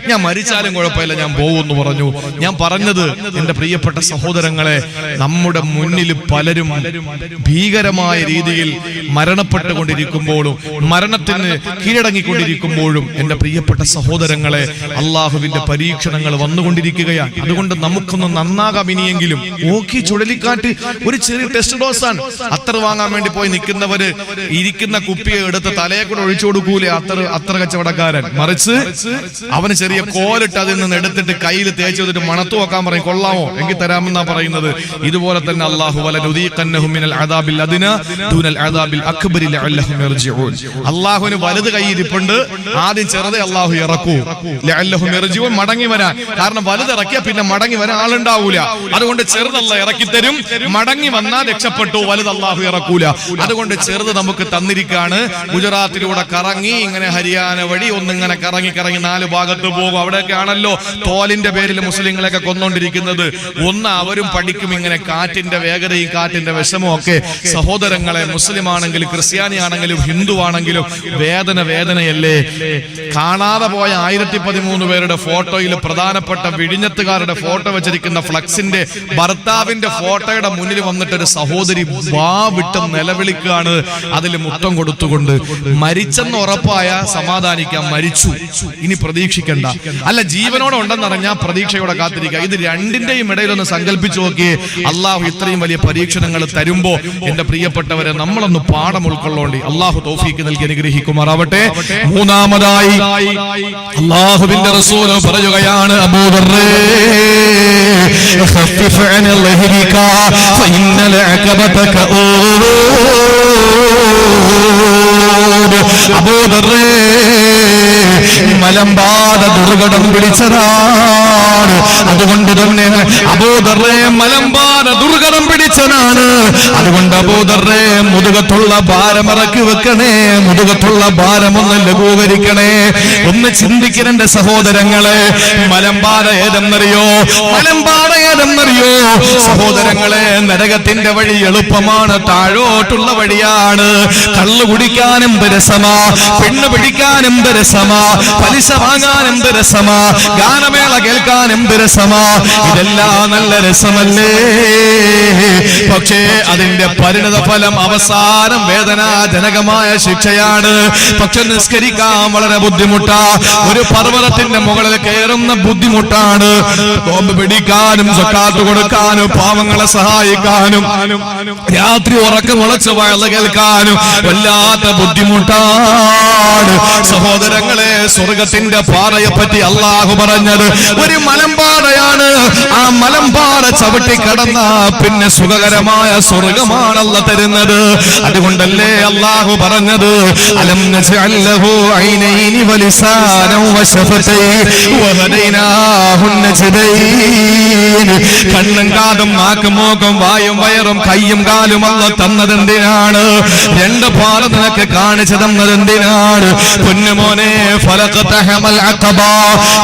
ഞാൻ മരിച്ചാലും കുഴപ്പമില്ല, ഞാൻ പോകുമെന്ന് പറഞ്ഞു. ഞാൻ പറഞ്ഞത്, എന്റെ പ്രിയപ്പെട്ട സഹോദരങ്ങളെ, നമ്മുടെ മുന്നിൽ പലരും ഭീകരമായ രീതിയിൽ മരണപ്പെട്ടുകൊണ്ടിരിക്കുമ്പോഴും മരണത്തിന് കീഴടങ്ങിക്കൊണ്ടിരിക്കുമ്പോഴും എന്റെ പ്രിയപ്പെട്ട സഹോദരങ്ങളെ, അള്ളാഹുവിന്റെ പരീക്ഷണങ്ങൾ വന്നുകൊണ്ടിരിക്കുകയാണ്. അതുകൊണ്ട് നമുക്കൊന്ന് നന്നാകാം. ഇനിയെങ്കിലും ഓക്കി ചുഴലിക്കാറ്റ് ഒരു ചെറിയ ടെസ്റ്റ് ഡോസാണ്. അത്തർ വാങ്ങാൻ വേണ്ടി പോയി നിൽക്കുന്നവര് ഇരിക്കുന്ന കുപ്പിയെ എടുത്ത് തലയെ കൂടെ ഒഴിച്ചു കൊടുക്കൂലേ അത്തർ കച്ചവടക്കാരൻ. മറിച്ച് അവന് ചെറിയ കോലിട്ട് അതിൽ നിന്ന് എടുത്തിട്ട് കയ്യിൽ തേച്ച് വെച്ചിട്ട് മണത്തു നോക്കാൻ പറയും. കൊള്ളാമോ എങ്കിൽ തരാമെന്നാ പറയുന്നത്. ഇതുപോലെ തന്നെ അല്ലാഹു വലനുദീഖന്നഹും മിനൽ അദാബിൽ അദ്നാ ദൂനൽ അദാബിൽ അക്ബരി ലഅല്ലഹും യർജിഊൻ. അല്ലാഹുവിന് വലുത് കയ്യിരിപ്പുണ്ട്, ആദ്യം ചെറുതെ അല്ലാഹു ഇറക്കൂ, ലഅല്ലഹും യർജിഊൻ, മടങ്ങി വരാൻ. കാരണം വലുത് ഇറക്കിയാൽ പിന്നെ മടങ്ങി വരാൻ ആളുണ്ടാവൂല. അതുകൊണ്ട് ചെറുതല്ല ഇറക്കി തരും. മടങ്ങി വന്നാൽ രക്ഷപ്പെട്ടു, വലുത് അല്ലാഹു ഇറക്കൂല. അതുകൊണ്ട് ചെറുത് നമുക്ക് തന്നിരിക്കാണ്. ഗുജറാത്തിലൂടെ കറങ്ങി ഇങ്ങനെ ഹരിയാന വഴി ഒന്നിങ്ങനെ കറങ്ങി 4 ഭാഗത്ത് പോകും. അവിടെയൊക്കെ ആണല്ലോ തോലിന്റെ പേരിൽ മുസ്ലിങ്ങളെയൊക്കെ കൊന്നോണ്ടിരിക്കുന്നത്. അവരും പഠിക്കും ഇങ്ങനെ കാറ്റിന്റെ വേഗതയും കാറ്റിന്റെ വിഷമവും ഒക്കെ. സഹോദരങ്ങളെ, മുസ്ലിം ആണെങ്കിലും ക്രിസ്ത്യാനി ആണെങ്കിലും ഹിന്ദു ആണെങ്കിലും വേദനയല്ലേ. കാണാതെ പോയ 1013 പേരുടെ ഫോട്ടോയിൽ പ്രധാനപ്പെട്ട വിഴിഞ്ഞത്തുകാരുടെ ഫോട്ടോ വെച്ചിരിക്കുന്ന ഫ്ലക്സിന്റെ ഭർത്താവിന്റെ ഫോട്ടോയുടെ മുന്നിൽ വന്നിട്ട് ഒരു സഹോദരി വാ വിട്ട് നിലവിളിക്കുകയാണ്, അതിൽ മുത്തം കൊടുത്തുകൊണ്ട്. മരിച്ചെന്ന് ഉറപ്പായ സമാധാനിക്കാം, മരിച്ചു ഇനി പ്രതീക്ഷിക്കണ്ട. അല്ല, ജീവനോടെ ഉണ്ടെന്നറിഞ്ഞാൽ പ്രതീക്ഷയോടെ കാത്തിരിക്കുക. ഇത് രണ്ടിന്റെയും ഇടയിലൊന്ന് സങ്കല്പിച്ചു നോക്കിയേ. അള്ളാഹു ഇത്രയും വലിയ പരീക്ഷണങ്ങൾ തരുമ്പോ എന്റെ പ്രിയപ്പെട്ടവരെ, നമ്മളൊന്ന് പാഠം ഉൾക്കൊള്ളോണ്ടി അള്ളാഹു തൗഫീക്ക് നൽകി അനുഗ്രഹിക്കുമാറാവട്ടെ. മൂന്നാമതായി അള്ളാഹുവിന്റെ റസൂൽ പറയുകയാണ്, അബൂദർറേ ഖഫിഫ് അൻ ലഹരിക ഫഇന്നൽ അഖബതക അബൂദർറേ, മലമ്പാത ദുർഘടം പിടിച്ചതാണ്. അതുകൊണ്ട് തന്നെ അബൂദർറേ മലമ്പാത ദുർഘടം പിടിച്ചതാണ്. അതുകൊണ്ട് അബൂദർറേ മുതുകത്തുള്ള ഭാരം ഇറക്കി വെക്കണേ, മുതുകത്തുള്ള ഭാരമൊന്ന് ലഘൂകരിക്കണേ. ഒന്ന് ചിന്തിക്കണം എന്റെ സഹോദരങ്ങളെ, മലമ്പാത ഏതെന്നറിയോ? സഹോദരങ്ങളെ, നരകത്തിന്റെ വഴി എളുപ്പമാണ്, താഴോട്ടുള്ള വഴിയാണ്. കള്ളു കുടിക്കാൻ എന്ത് രസമാ, പെണ്ണ് പിടിക്കാൻ എന്ത് രസമാ, പലിശ വാങ്ങാൻ എന്ത് രസമാ, ഗാനമേള കേൾക്കാൻ എന്ത് രസമാ, ഇതെല്ലാം നല്ല രസമല്ലേ. പക്ഷേ അതിന്റെ പരിണത ഫലം അവസാനം വേദനാജനകമായ ശിക്ഷയാണ്. പക്ഷെ നിസ്കരിക്കാൻ വളരെ ബുദ്ധിമുട്ടാ. ഒരു പർവ്വതത്തിന്റെ മുകളിൽ കയറുന്ന ബുദ്ധിമുട്ടാണ്. നോമ്പ് പിടിക്കാനും സക്കാത്ത് കൊടുക്കാനും പാവങ്ങളെ സഹായിക്കാനും രാത്രി ഉറക്കം ഉളച്ച് വയല് കേൾക്കാനും വല്ലാത്ത ബുദ്ധിമുട്ടാണ്. സഹോദരങ്ങളെ, സ്വർഗത്തിന്റെ പാറയെ പറ്റി അള്ളാഹു പറഞ്ഞത് ഒരു മലമ്പാറയാണ്. ആ മലമ്പാറ ചവിട്ടി കടന്ന പിന്നെ സുഖകരമായ സ്വർഗമാണ് അല്ലാഹു തരുന്നത്. അതുകൊണ്ടല്ലേ അള്ളാഹു പറഞ്ഞത്, അലം നജ്അൽ ലഹു ഐനൈനി വലിസാനൻ വശഫതൈൻ വഹദൈനാഹു നജ്ദൈൻ. കണ്ണും കാതും നാക്കും മൂക്കും വായും വയറും കയ്യും കാലും അല്ലാഹു തന്നതെന്തിനാണ്? 2 പാറ നിനക്ക് കാണിച്ചു തന്നതെന്തിനാണ്? പൊന്നുമോനെ, ഫലഖതഹമൽ അഖബ.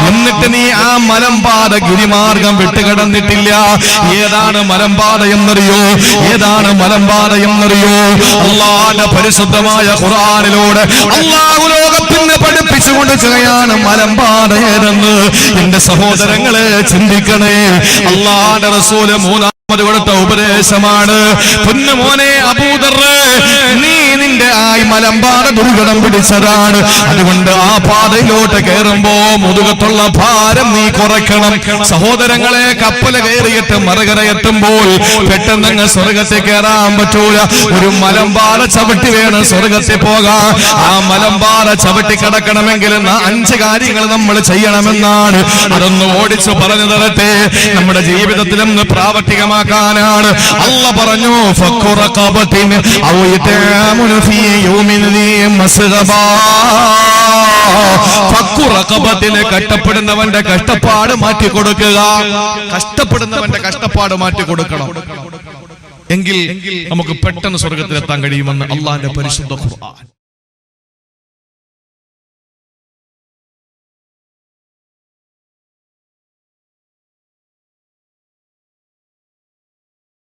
എന്നിട്ട് നീ ആ മലം മലമ്പാത ഗിരിമാർഗം വിട്ടുകിടന്നിട്ടില്ല. ഏതാണ് മലമ്പാത എന്നറിയോ? ഏതാണ് മലമ്പാത എന്നറിയോ? അള്ളാഹുവിന്റെ പരിശുദ്ധമായ ഖുർആനിലൂടെ അള്ളാഹു ലോകത്തിന് പഠിപ്പിച്ചു കൊടുക്കുകയാണ് മലമ്പാത ഏതെന്ന്. എന്റെ സഹോദരങ്ങളെ ചിന്തിക്കണേ. അള്ളാഹുവിന്റെ റസൂല് മൂന്നാമത് കൊടുത്ത ഉപദേശമാണ്, പൊന്നുമോനെ അബൂദർ, നീ നിന്റെ മലമ്പാത ദുർഘടം പിടിച്ചതാണ്. അതുകൊണ്ട് ആ പാതയിലോട്ട് കയറുമ്പോ മുതുകത്തുള്ള ഭാരം നീ കുറയ്ക്കണം. സഹോദരങ്ങളെ, കപ്പല് കയറിയിട്ട് മറുകര എത്തുമ്പോൾ പെട്ടെന്നങ്ങ് സ്വർഗത്തിൽ കയറാൻ പറ്റൂല. ഒരു മലമ്പാത ചവിട്ടി വേണം സ്വർഗത്തിൽ പോകാൻ. ആ മലമ്പാത ചവിട്ടി കിടക്കണമെങ്കിൽ 5 കാര്യങ്ങൾ നമ്മൾ ചെയ്യണമെന്നാണ്. അതൊന്ന് ഓടിച്ചു പറഞ്ഞു തരട്ടെ, നമ്മുടെ ജീവിതത്തിലും പ്രാവർത്തികമാക്കാനാണ്. അള്ള പറഞ്ഞു, കഷ്ടപ്പെടുന്നവന്റെ കഷ്ടപ്പാട് മാറ്റി കൊടുക്കുക. കഷ്ടപ്പെടുന്നവന്റെ കഷ്ടപ്പാട് മാറ്റി കൊടുക്കണം. എങ്കിൽ നമുക്ക് പെട്ടെന്ന് സ്വർഗത്തിലെത്താൻ കഴിയുമെന്ന് അള്ളാന്റെ പരിശുദ്ധ ഖുർആൻ.